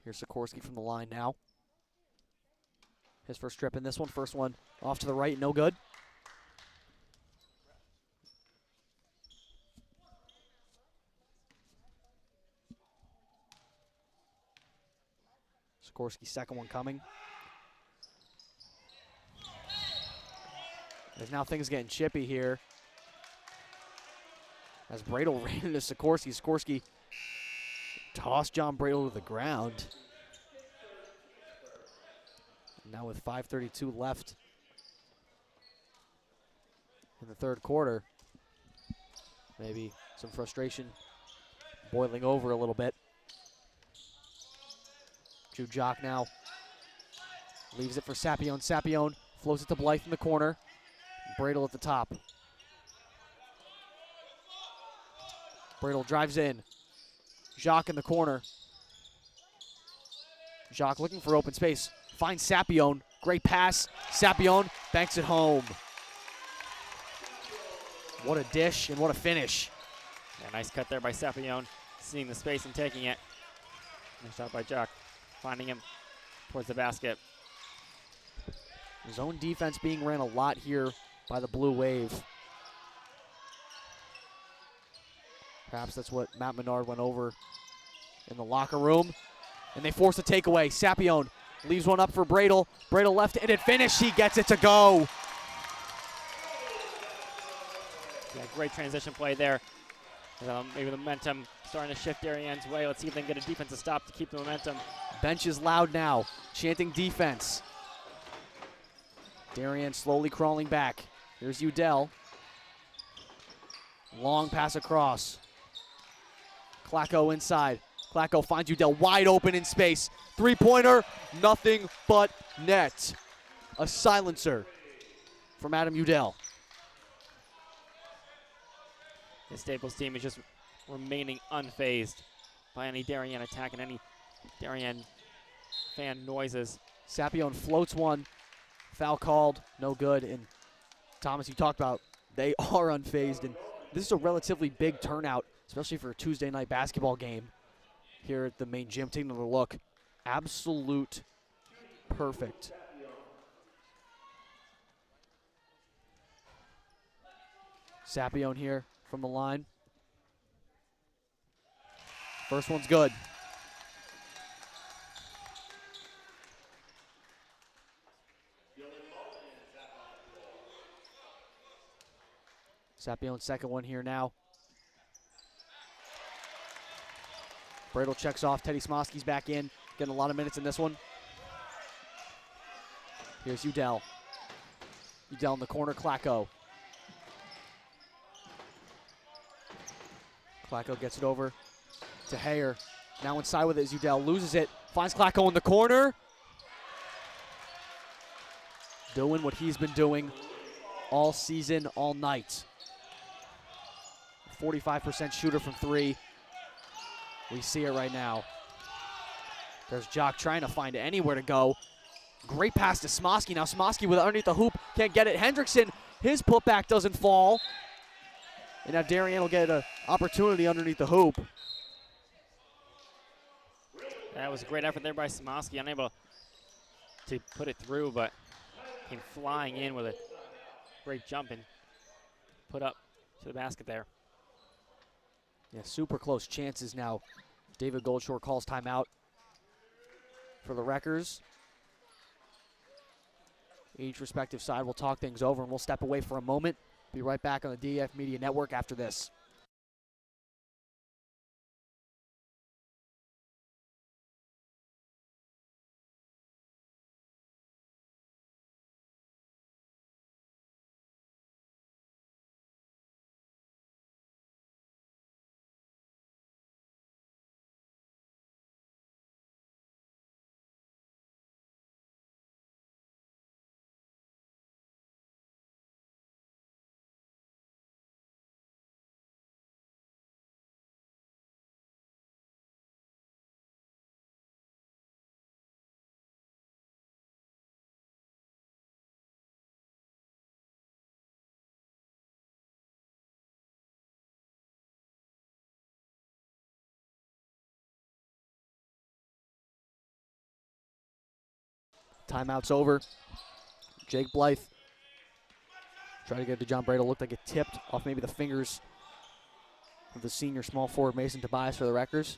Here's Sikorsky from the line now. His first trip in this one. First one off to the right, no good. Sikorsky's second one coming. There's now things getting chippy here. As Bradel ran into Sikorsky. Sikorsky tossed John Bradel to the ground. Now with 5:32 left in the third quarter, maybe some frustration boiling over a little bit. Jude Jock now leaves it for Sapione. Sapione floats it to Blythe in the corner. Bradel at the top. Bradel drives in. Jacques in the corner. Jacques looking for open space. Finds Sapione. Great pass. Sapione banks it home. What a dish and what a finish. Yeah, nice cut there by Sapione. Seeing the space and taking it. Nice shot by Jacques. Finding him towards the basket. Zone defense being ran a lot here by the Blue Wave. Perhaps that's what Matt Menard went over in the locker room. And they force a takeaway. Sapione leaves one up for Bradel. Bradel left-handed finish. He gets it to go. Yeah, great transition play there. Maybe the momentum starting to shift Darien's way. Let's see if they can get a defensive stop to keep the momentum. Bench is loud now, chanting defense. Darien slowly crawling back. Here's Udell. Long pass across. Klacko inside. Klacko finds Udell wide open in space. Three-pointer, nothing but net. A silencer from Adam Udell. The Staples team is just remaining unfazed by any Darien attack and any Darien fan noises. Sapione floats one. Foul called, no good. And Thomas, you talked about they are unfazed. And this is a relatively big turnout, especially for a Tuesday night basketball game here at the main gym. Taking another look. Absolute perfect. Sapione here from the line. First one's good. Sapione's second one here now. Bradle checks off. Teddy Smosky's back in. Getting a lot of minutes in this one. Here's Udell. Udell in the corner. Klacko. Klacko gets it over to Hayer. Now inside with it is Udell. Loses it. Finds Klacko in the corner. Doing what he's been doing all season, all night. 45% shooter from three. We see it right now. There's Jock trying to find anywhere to go. Great pass to Smosky. Now Smosky with it underneath the hoop. Can't get it. Hendrickson, his putback doesn't fall. And now Darien will get an opportunity underneath the hoop. That was a great effort there by Smosky. Unable to put it through, but came flying in with a great jump and put up to the basket there. Yeah, super close chances now. David Goldshore calls timeout for the Wreckers. Each respective side will talk things over, and we'll step away for a moment. Be right back on the DAF Media Network after this. Timeout's over. Jake Blythe trying to get it to John Bradle. Looked like it tipped off maybe the fingers of the senior small forward Mason Tobias for the Wreckers.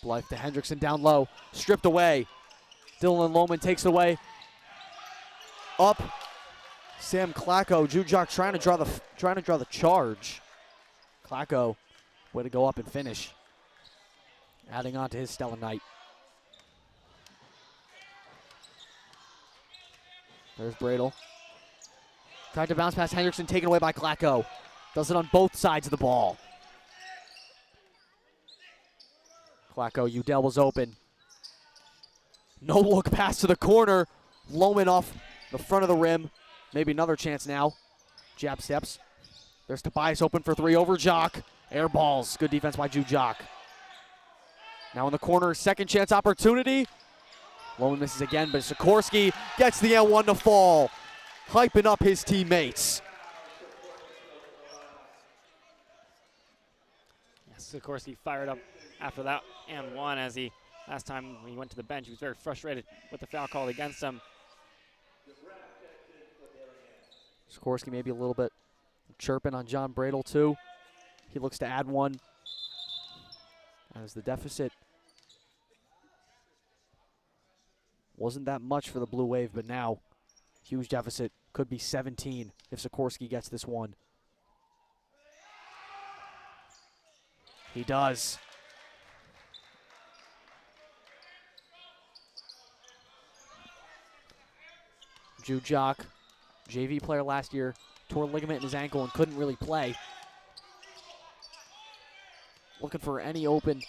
Blythe to Hendrickson down low. Stripped away. Dylan Lohman takes it away. Up. Sam Klacko. Jujak trying to draw the charge. Klacko, way to go up and finish. Adding on to his stellar night. There's Bradle. Tried to bounce past Hendrickson, taken away by Klacko. Does it on both sides of the ball. Klacko, Udell was open. No look pass to the corner. Lohman off the front of the rim. Maybe another chance now. Jab steps. There's Tobias open for three over Jock. Air balls. Good defense by Jujak. Now in the corner, second chance opportunity. Lohman misses again, but Sikorsky gets the N1 to fall, hyping up his teammates. Sikorsky fired up after that N1 as last time when he went to the bench, he was very frustrated with the foul call against him. Sikorsky maybe a little bit chirping on John Bradle too. He looks to add one as the deficit wasn't that much for the Blue Wave, but now huge deficit, could be 17 if Sikorsky gets this one. He does. Jujak, JV player last year, tore ligament in his ankle and couldn't really play. Looking for any open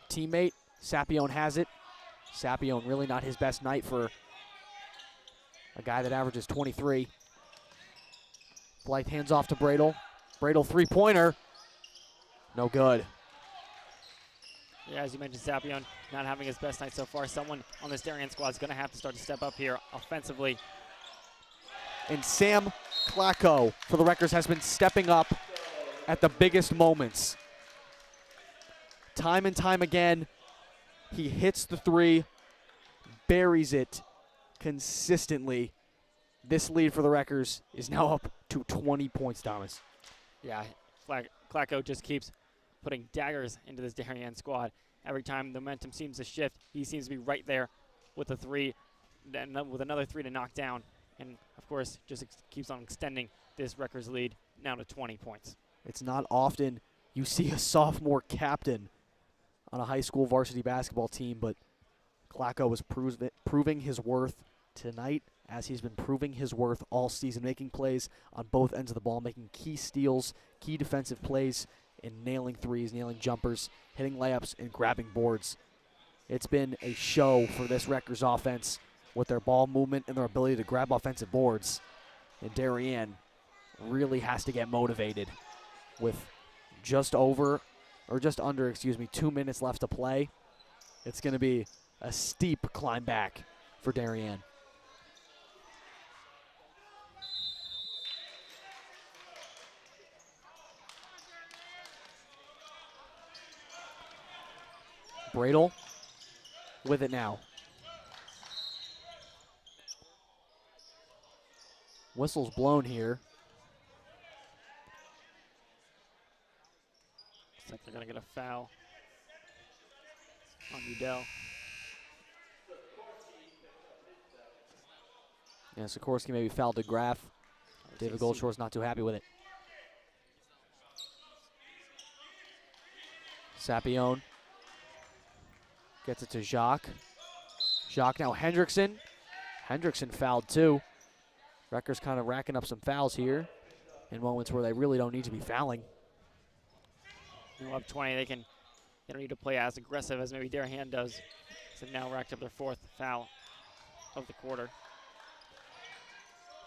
teammate. Sapione has it. Sapione really not his best night for a guy that averages 23. Blythe hands off to Bradle. Bradle three-pointer. No good. Yeah, as you mentioned, Sapione not having his best night so far. Someone on this Darien squad is going to have to start to step up here offensively. And Sam Klacko, for the Wreckers, has been stepping up at the biggest moments. Time and time again, he hits the three, buries it consistently. This lead for the Wreckers is now up to 20 points, Thomas. Yeah, Klacko just keeps putting daggers into this Darien squad. Every time the momentum seems to shift, he seems to be right there with a three, then with another three to knock down. And, of course, just keeps on extending this Wreckers lead now to 20 points. It's not often you see a sophomore captain on a high school varsity basketball team, but Klacko was proving his worth tonight, as he's been proving his worth all season, making plays on both ends of the ball, making key steals, key defensive plays, and nailing threes, nailing jumpers, hitting layups, and grabbing boards. It's been a show for this Wreckers offense with their ball movement and their ability to grab offensive boards. And Darien really has to get motivated with just under 2 minutes left to play. It's going to be a steep climb back for Darien. Bradle with it now. Whistle's blown here. Looks like they're going to get a foul on Udell. Yeah, Sikorsky maybe fouled DeGraff. David Goldshore's not too happy with it. Sapione gets it to Jacques. Jacques now Hendrickson. Hendrickson fouled too. Wreckers kind of racking up some fouls here in moments where they really don't need to be fouling. Up 20, they don't need to play as aggressive as maybe Darien does. So now racked up their fourth foul of the quarter.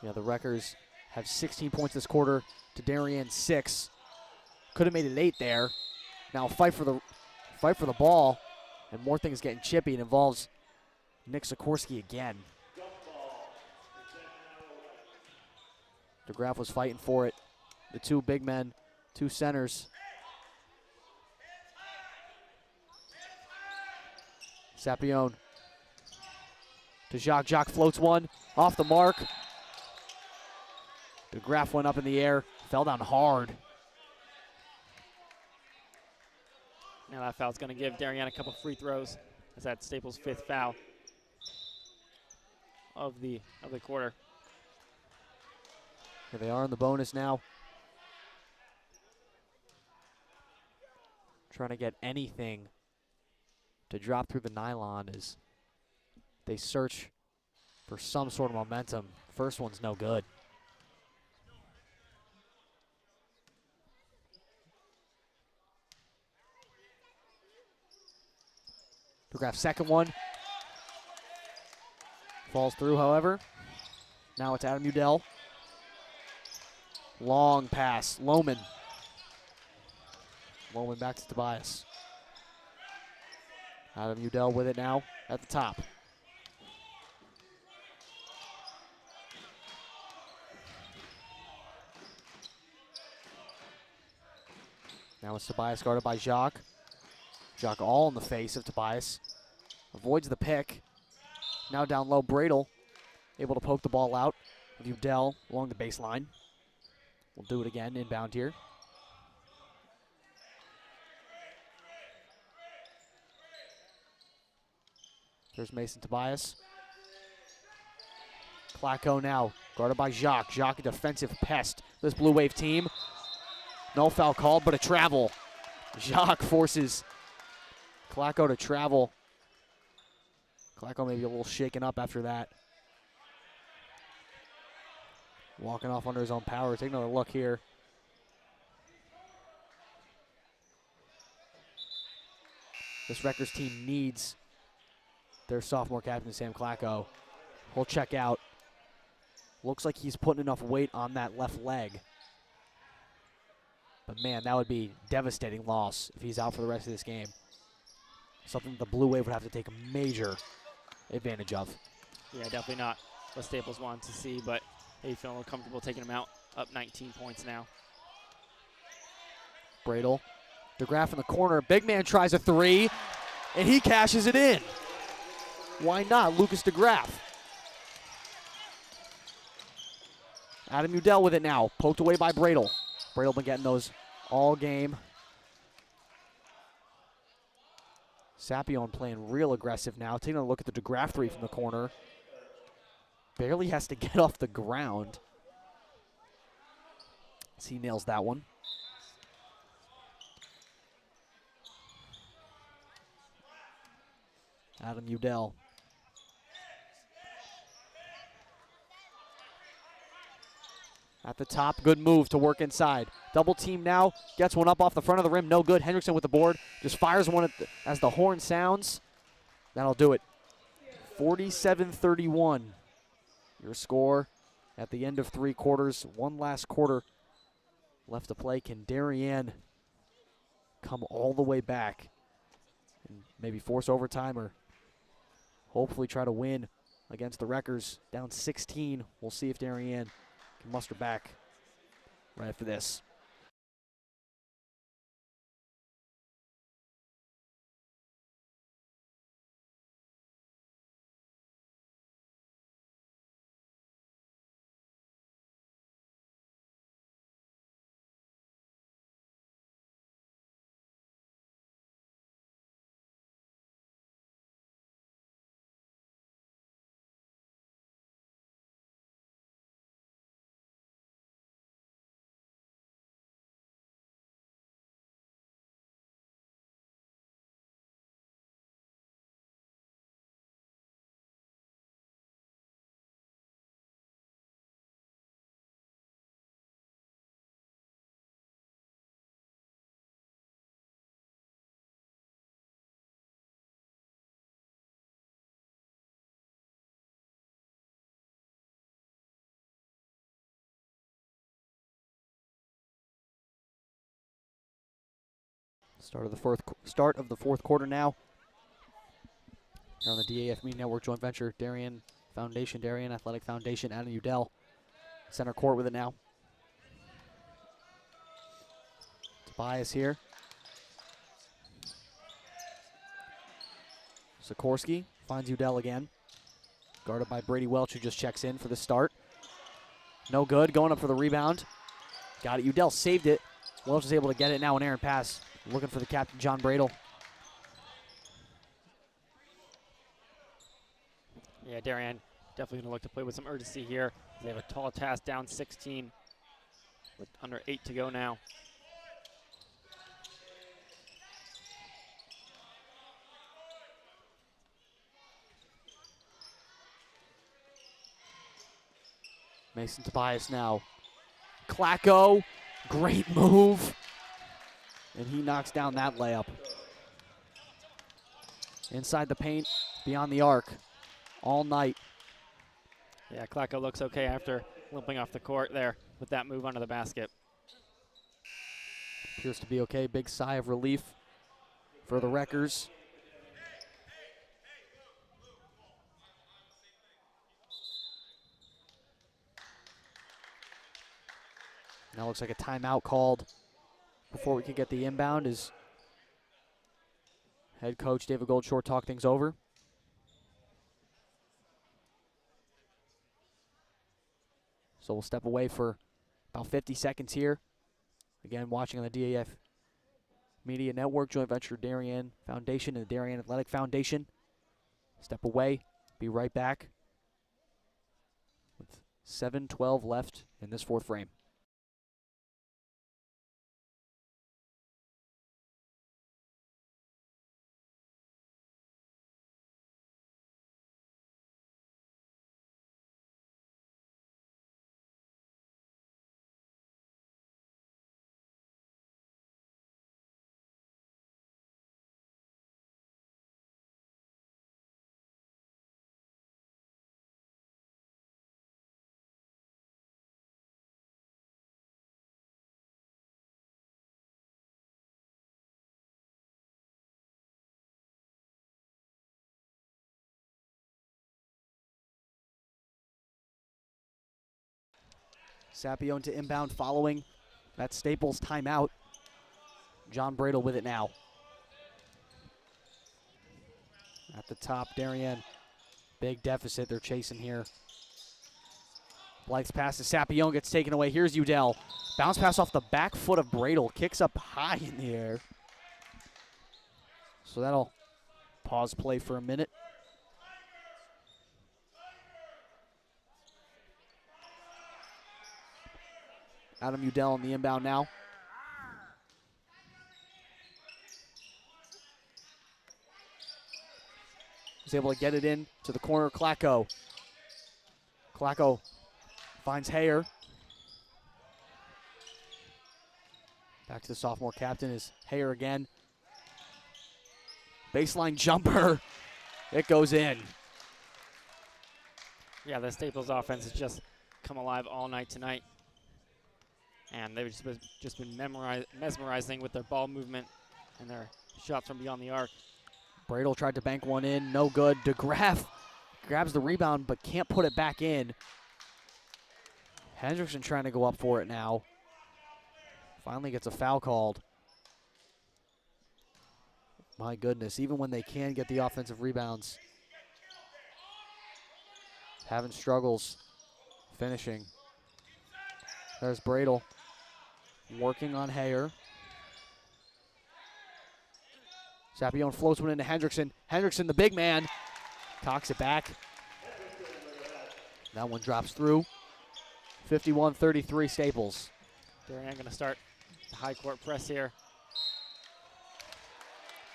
Yeah, the Wreckers have 16 points this quarter to Darien 6. Could have made it 8 there. Now fight for the ball, and more things getting chippy. It involves Nick Sikorsky again. DeGraff was fighting for it. The two big men, two centers. Sapione to Jacques. Jacques floats one off the mark. DeGraff went up in the air, fell down hard. Now that foul's going to give Darien a couple free throws. As that's Staples' fifth foul of the quarter. Here they are in the bonus now. Trying to get anything to drop through the nylon as they search for some sort of momentum. First one's no good. DeGraff's second one. Falls through, however. Now it's Adam Udell. Long pass, Lohman. Lohman back to Tobias. Adam Udell with it now at the top. Now it's Tobias guarded by Jacques. Jacques all in the face of Tobias. Avoids the pick. Now down low, Bradle able to poke the ball out with Udell along the baseline. We'll do it again, inbound here. There's Mason Tobias. Klacko now, guarded by Jacques. Jacques, a defensive pest. This Blue Wave team. No foul called, but a travel. Jacques forces Klacko to travel. Klacko maybe a little shaken up after that. Walking off under his own power. Take another look here. This Rutgers team needs their sophomore captain, Sam Klacko. He'll check out. Looks like he's putting enough weight on that left leg. But man, that would be devastating loss if he's out for the rest of this game. Something the Blue Wave would have to take a major advantage of. Yeah, definitely not what Staples wanted to see, but they feel comfortable taking him out, up 19 points now. Bradel. DeGraff in the corner. Big man tries a three, and he cashes it in. Why not? Lucas DeGraff. Adam Udell with it now. Poked away by Bradel. Bradel been getting those all game. Sapion playing real aggressive now. Taking a look at the DeGraff three from the corner. Barely has to get off the ground. As he nails that one. Adam Udell. At the top, good move to work inside. Double team now, gets one up off the front of the rim, no good. Hendrickson with the board, just fires one as the horn sounds. That'll do it. 47-31. Your score at the end of 3 quarters. One last quarter left to play. Can Darien come all the way back and maybe force overtime or hopefully try to win against the Wreckers? Down 16. We'll see if Darien can muster back right after this. Start of the fourth quarter now. Here on the DAF Media Network joint venture, Darien Foundation, Darien Athletic Foundation, Adam Udell. Center court with it now. Tobias here. Sikorsky finds Udell again. Guarded by Brady Welch, who just checks in for the start. No good, going up for the rebound. Got it, Udell saved it. Welch is able to get it now, an errant pass. Looking for the captain, John Bradel. Yeah, Darien definitely going to look to play with some urgency here. They have a tall task, down 16 with under 8 to go now. Mason Tobias now. Klacko, great move. And he knocks down that layup. Inside the paint, beyond the arc, all night. Yeah, Klacko looks okay after limping off the court there with that move under the basket. Appears to be okay. Big sigh of relief for the Wreckers. Now looks like a timeout called before we can get the inbound as head coach David Goldshore talk things over. So we'll step away for about 50 seconds here. Again, watching on the DAF Media Network, joint venture Darien Foundation and the Darien Athletic Foundation. Step away, be right back with 7:12 left in this fourth frame. Sapione to inbound following that Staples timeout. John Bradle with it now. At the top, Darien, big deficit they're chasing here. Blythe's pass to Sapione gets taken away. Here's Udell. Bounce pass off the back foot of Bradle. Kicks up high in the air. So that'll pause play for a minute. Adam Udell on the inbound now. He's able to get it in to the corner. Klacko. Klacko finds Hayer. Back to the sophomore captain is Hayer again. Baseline jumper. It goes in. Yeah, the Staples offense has just come alive all night tonight. And they've just been mesmerizing with their ball movement and their shots from beyond the arc. Bradle tried to bank one in, no good. DeGraff grabs the rebound but can't put it back in. Hendrickson trying to go up for it now. Finally gets a foul called. My goodness, even when they can get the offensive rebounds, having struggles finishing. There's Bradle working on Hayer. Sapione floats one into Hendrickson. Hendrickson, the big man, cocks it back. That one drops through. 51-33 Staples. Darien going to start the high court press here.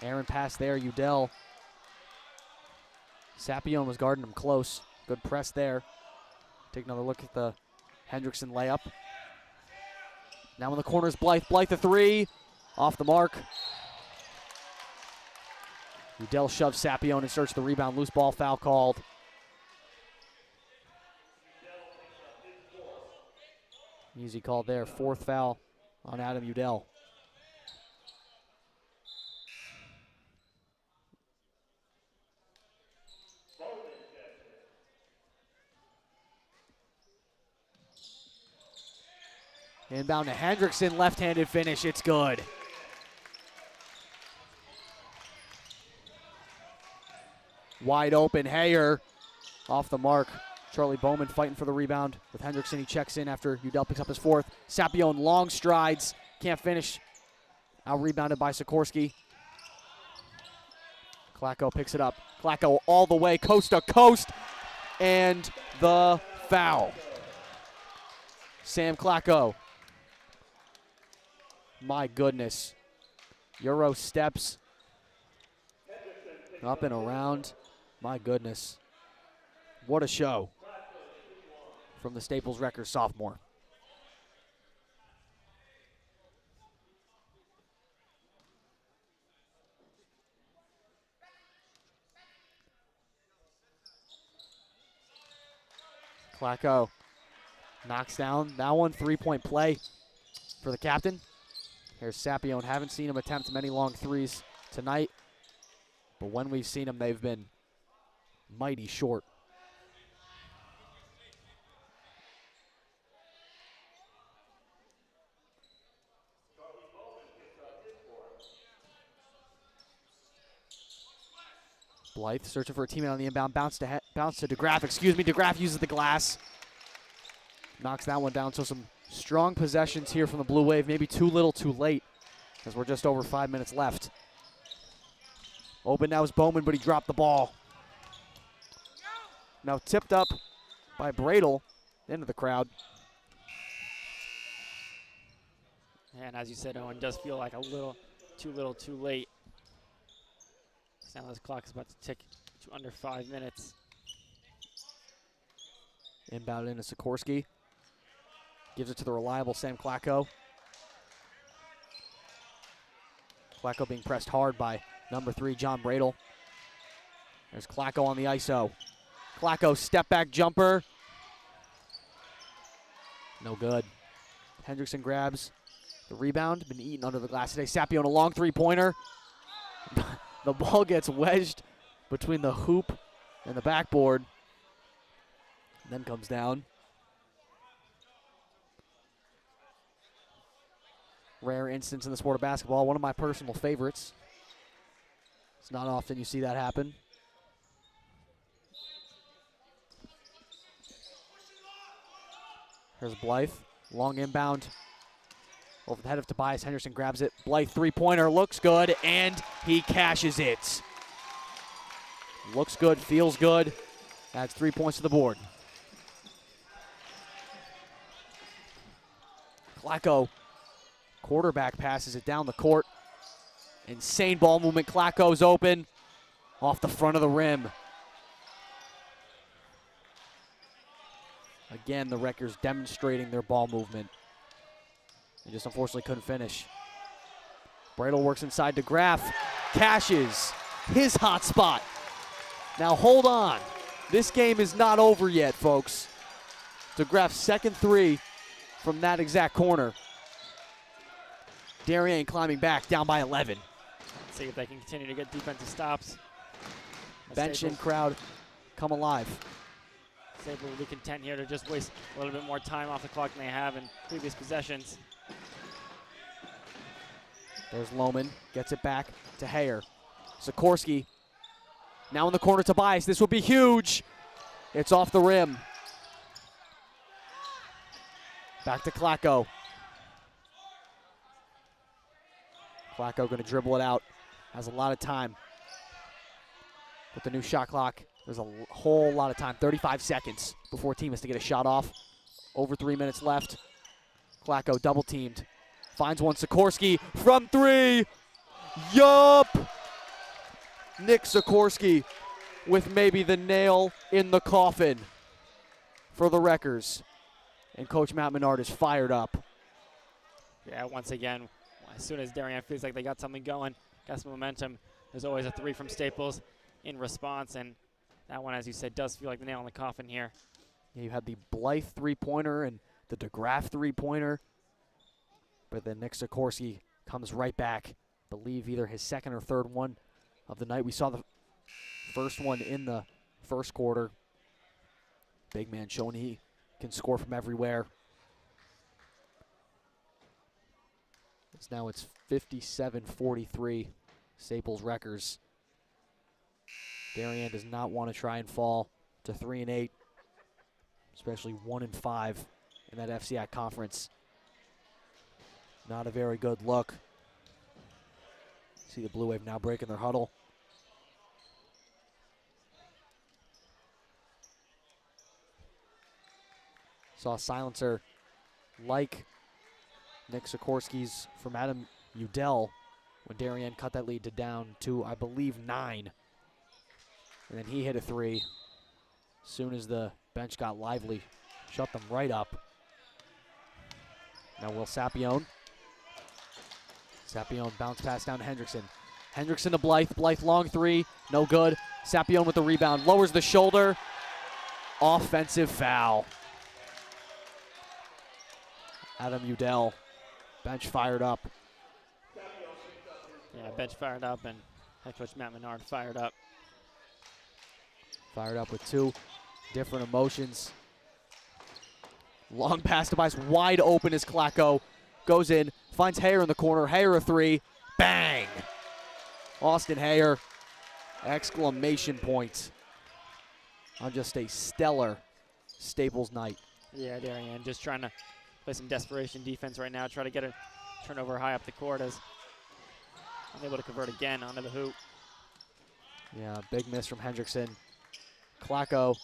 Aaron pass there, Udell. Sapione was guarding him close. Good press there. Take another look at the Hendrickson layup. Now in the corner is Blythe. Blythe the three. Off the mark. Udell shoves Sapione and searches the rebound. Loose ball foul called. Easy call there. Fourth foul on Adam Udell. Inbound to Hendrickson, left-handed finish, it's good. Wide open, Hayer off the mark. Charlie Bowman fighting for the rebound with Hendrickson. He checks in after Udell picks up his fourth. Sapione long strides, can't finish. Out rebounded by Sikorsky. Klacko picks it up. Klacko all the way, coast to coast, and the foul. Sam Klacko. My goodness. Euro steps up and around. My goodness. What a show from the Staples Records sophomore. Klacko knocks down that one. Three-point play for the captain. Here's Sapione. Haven't seen him attempt many long threes tonight, but when we've seen him, they've been mighty short. Blythe searching for a teammate on the inbound. Bounce to DeGraff. DeGraff uses the glass. Knocks that one down. So some strong possessions here from the Blue Wave. Maybe too little, too late, because we're just over 5 minutes left. Open now is Bowman, but he dropped the ball. Now tipped up by Bradle into the crowd. And as you said, Owen, does feel like a little, too late. Now this clock is about to tick to under 5 minutes. Inbound into Sikorsky. Gives it to the reliable Sam Klacko. Klacko being pressed hard by number 3, John Bradle. There's Klacko on the ISO. Klacko step back jumper. No good. Hendrickson grabs the rebound. Been eaten under the glass today. Sapione a long three-pointer. The ball gets wedged between the hoop and the backboard. And then comes down. Rare instance in the sport of basketball, one of my personal favorites. It's not often you see that happen. Here's Blythe, long inbound. Over the head of Tobias, Henderson grabs it. Blythe three-pointer, looks good, and he cashes it. Looks good, feels good. Adds 3 points to the board. Klacko, quarterback passes it down the court. Insane ball movement, Klacko's open. Off the front of the rim. Again, the Wreckers demonstrating their ball movement. They just unfortunately couldn't finish. Bradle works inside to Graff, cashes his hot spot. Now hold on, this game is not over yet, folks. DeGraff's second three from that exact corner. Darien climbing back, down by 11. Let's see if they can continue to get defensive stops. Bench and crowd come alive. Sable will be content here to just waste a little bit more time off the clock than they have in previous possessions. There's Lohman, gets it back to Hayer. Sikorsky, now in the corner, Tobias. This will be huge. It's off the rim. Back to Klacko. Klacko going to dribble it out. Has a lot of time. With the new shot clock, there's a whole lot of time. 35 seconds before team has to get a shot off. Over 3 minutes left. Klacko double teamed. Finds one, Sikorsky from three. Yup! Nick Sikorsky with maybe the nail in the coffin for the Wreckers. And Coach Matt Menard is fired up. Yeah, once again, as soon as Darien feels like they got something going, got some momentum, there's always a three from Staples in response. And that one, as you said, does feel like the nail in the coffin here. Yeah, you had the Blythe three-pointer and the DeGraff three-pointer. But then Nick Sikorsky comes right back. I believe either his second or third one of the night. We saw the first one in the first quarter. Big man showing he can score from everywhere. It's 57-43, Staples Wreckers. Darien does not want to try and fall to 3-8, especially 1-5 in that FCIAC conference. Not a very good look. See the Blue Wave now breaking their huddle. Saw a silencer like Nick Sikorsky's from Adam Udell when Darien cut that lead to down to, I believe, 9. And then he hit a three. As soon as the bench got lively, shut them right up. Now Will Sapione. Sapione bounce pass down to Hendrickson. Hendrickson to Blythe. Blythe long three, no good. Sapione with the rebound, lowers the shoulder. Offensive foul. Adam Udell, bench fired up. Yeah, bench fired up, and head coach Matt Menard fired up. Fired up with two different emotions. Long pass to Bice, wide open as Klacko goes in, finds Hayer in the corner. Hayer a three, bang! Austin Hayer, exclamation point on just a stellar Staples night. Yeah, Darien just trying to play some desperation defense right now, try to get a turnover high up the court as unable to convert again onto the hoop. Yeah, big miss from Hendrickson. Klacko,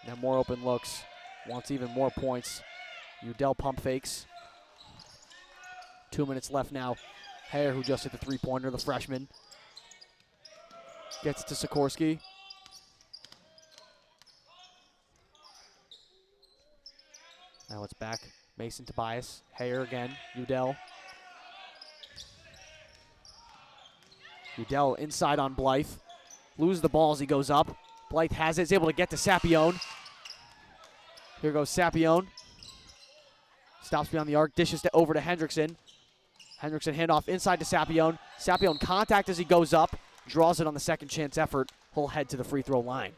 now more open looks, wants even more points. Udell pump fakes. 2 minutes left now. Hayer, who just hit the three-pointer, the freshman, gets it to Sikorsky. Now it's back. Mason Tobias. Hayer again. Udell. Udell inside on Blythe. Loses the ball as he goes up. Blythe has it. Is able to get to Sapione. Here goes Sapione. Stops beyond the arc. Dishes over to Hendrickson. Hendrickson handoff inside to Sapione. Sapione contact as he goes up. Draws it on the second chance effort. He'll head to the free throw line.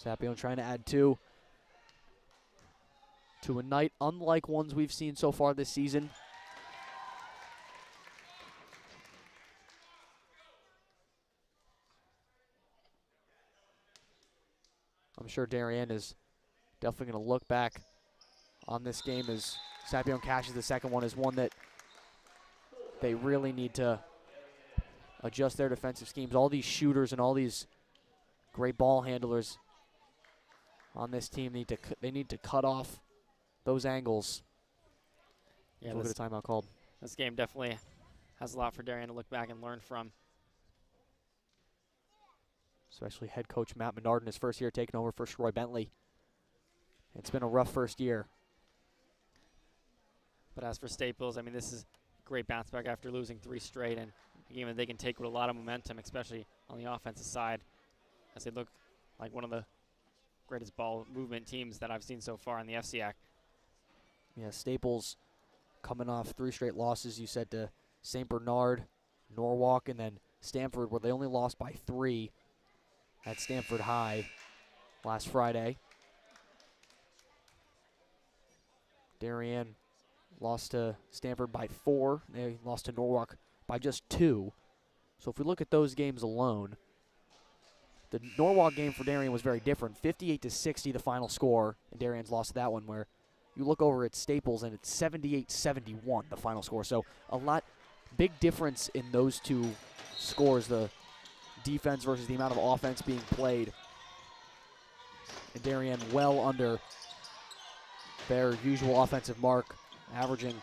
Sapione trying to add 2 to a night unlike ones we've seen so far this season. I'm sure Darien is definitely going to look back on this game as Sapione cashes the second one as one that they really need to adjust their defensive schemes. All these shooters and all these great ball handlers on this team need to cut off those angles. Yeah, look at the timeout called. This game definitely has a lot for Darien to look back and learn from. Especially head coach Matt Menard in his first year taking over for Troy Bentley. It's been a rough first year. But as for Staples, I mean, this is a great bounce back after losing 3 straight, and a game that they can take with a lot of momentum, especially on the offensive side, as they look like one of the greatest ball movement teams that I've seen so far in the FCIAC. Yeah, Staples coming off 3 straight losses, you said, to St. Bernard, Norwalk, and then Stamford, where they only lost by 3 at Stamford High last Friday. Darien lost to Stamford by 4. They lost to Norwalk by just 2. So if we look at those games alone, the Norwalk game for Darien was very different. 58-60 the final score, and Darien's lost that one, where you look over at Staples and it's 78-71 the final score. So big difference in those 2 scores, the defense versus the amount of offense being played. And Darien well under their usual offensive mark, averaging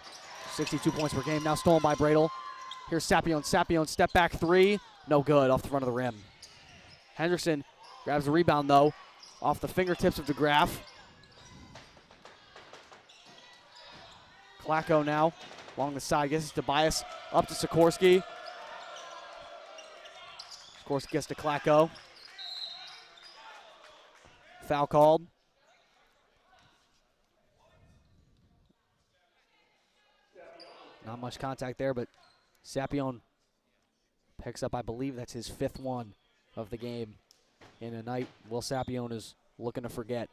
62 points per game. Now stolen by Bradle. Here's Sapione. Sapione, step back 3. No good, off the front of the rim. Hendrickson grabs the rebound, though, off the fingertips of DeGraff. Klacko now along the side. Gets Tobias up to Sikorsky. Sikorsky gets to Klacko. Foul called. Not much contact there, but Sapione picks up, I believe that's his 5th one of the game in a night Will Sapione is looking to forget.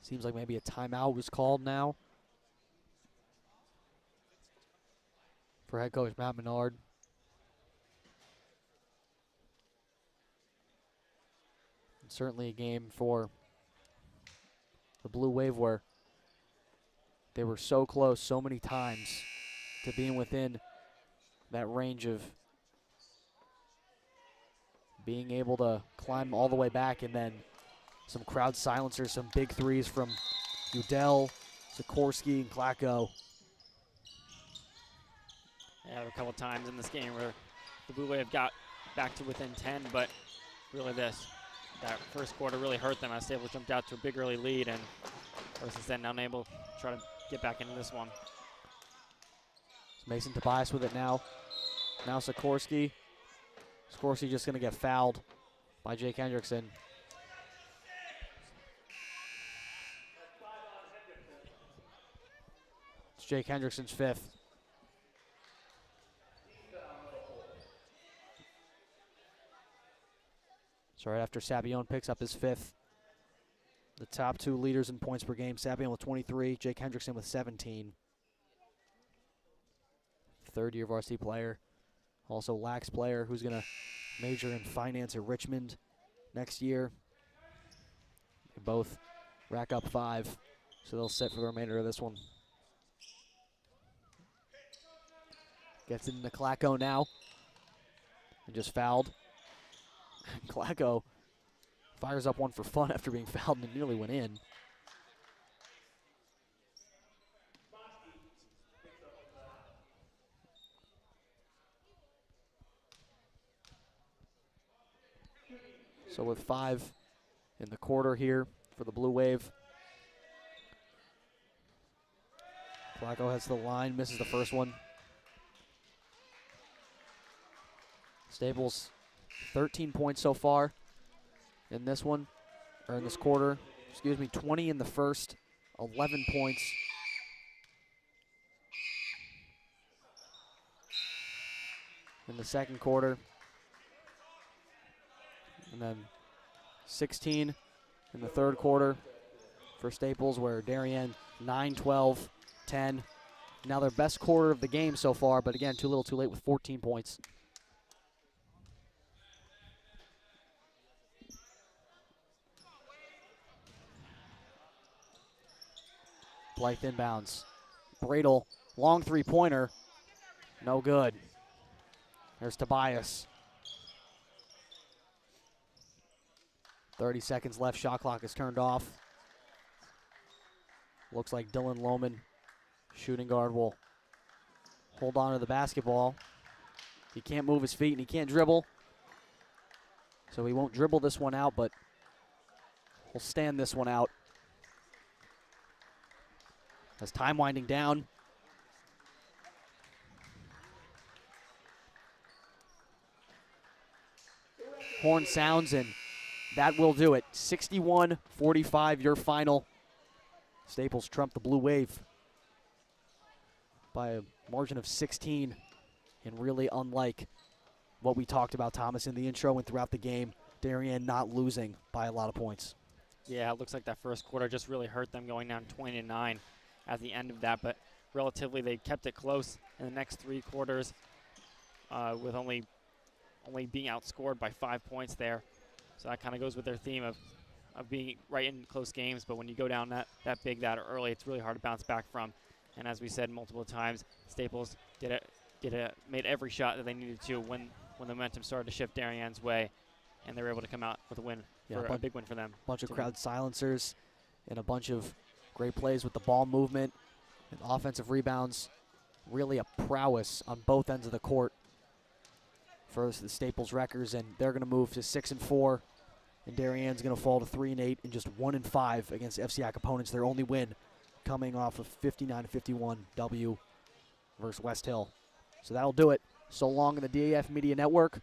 Seems like maybe a timeout was called now for head coach Matt Menard. And certainly a game for the Blue Wave where they were so close so many times to being within that range of being able to climb all the way back, and then some crowd silencers, some big threes from Udell, Sikorsky, and Klacko. Yeah, a couple times in this game where the Blue Wave got back to within 10, but really that first quarter really hurt them as Staples jumped out to a big early lead, and versus then unable to try to get back into this one. It's Mason Tobias with it now. Now Sikorsky. Sikorsky just going to get fouled by Jake Hendrickson. It's Jake Hendrickson's 5th. So right after Sapione picks up his 5th. The top 2 leaders in points per game, Sapione with 23, Jake Hendrickson with 17. 3rd-year varsity player. Also lax player who's going to major in finance at Richmond next year. They both rack up 5, so they'll sit for the remainder of this one. Gets it into Klacko now. And just fouled. Klacko fires up one for fun after being fouled and it nearly went in. So with 5 in the quarter here for the Blue Wave. Klacko heads to the line, misses the first one. Staples, 13 points so far in this one, or in this quarter. 20 in the first, 11 points. In the second quarter. And then 16 in the third quarter for Staples, where Darien 9, 12, 10. Now their best quarter of the game so far, but again, too little too late with 14 points. Blythe inbounds. Bradle, long three-pointer. No good. There's Tobias. 30 seconds left. Shot clock is turned off. Looks like Dylan Lohman, shooting guard, will hold on to the basketball. He can't move his feet and he can't dribble. So he won't dribble this one out, but he'll stand this one out. As time winding down. Horn sounds, and that will do it. 61-45, your final. Staples trumped the Blue Wave by a margin of 16, and really unlike what we talked about, Thomas, in the intro and throughout the game, Darien not losing by a lot of points. Yeah, it looks like that first quarter just really hurt them, going down 20-9 at the end of that, but relatively they kept it close in the next three quarters with only being outscored by 5 points there. So that kind of goes with their theme of being right in close games, but when you go down that big that early, it's really hard to bounce back from. And as we said multiple times, Staples made every shot that they needed to when the momentum started to shift Darien's way, and they were able to come out with a win, a big win for them. Bunch of crowd silencers and a bunch of great plays with the ball movement and offensive rebounds. Really a prowess on both ends of the court for the Staples Wreckers, and they're going to move to 6-4, and Darien's going to fall to 3-8 and just 1-5 against FCIAC opponents. Their only win coming off of 59-51 W versus West Hill. So that'll do it. So long in the DAF Media Network.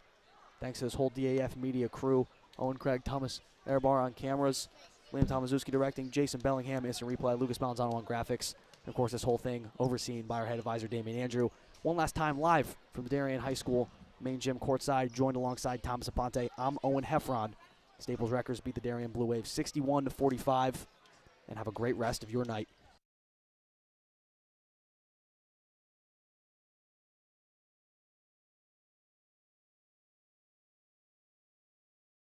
Thanks to this whole DAF Media crew. Owen Craig, Thomas Erebar on cameras, Liam Tomaszewski directing, Jason Bellingham, instant replay, Lucas Balanzano on graphics. And of course, this whole thing overseen by our head advisor, Damian Andrew. One last time live from the Darien High School main gym courtside, joined alongside Thomas Aponte. I'm Owen Heffron. Staples Wreckers beat the Darien Blue Wave 61-45, and have a great rest of your night.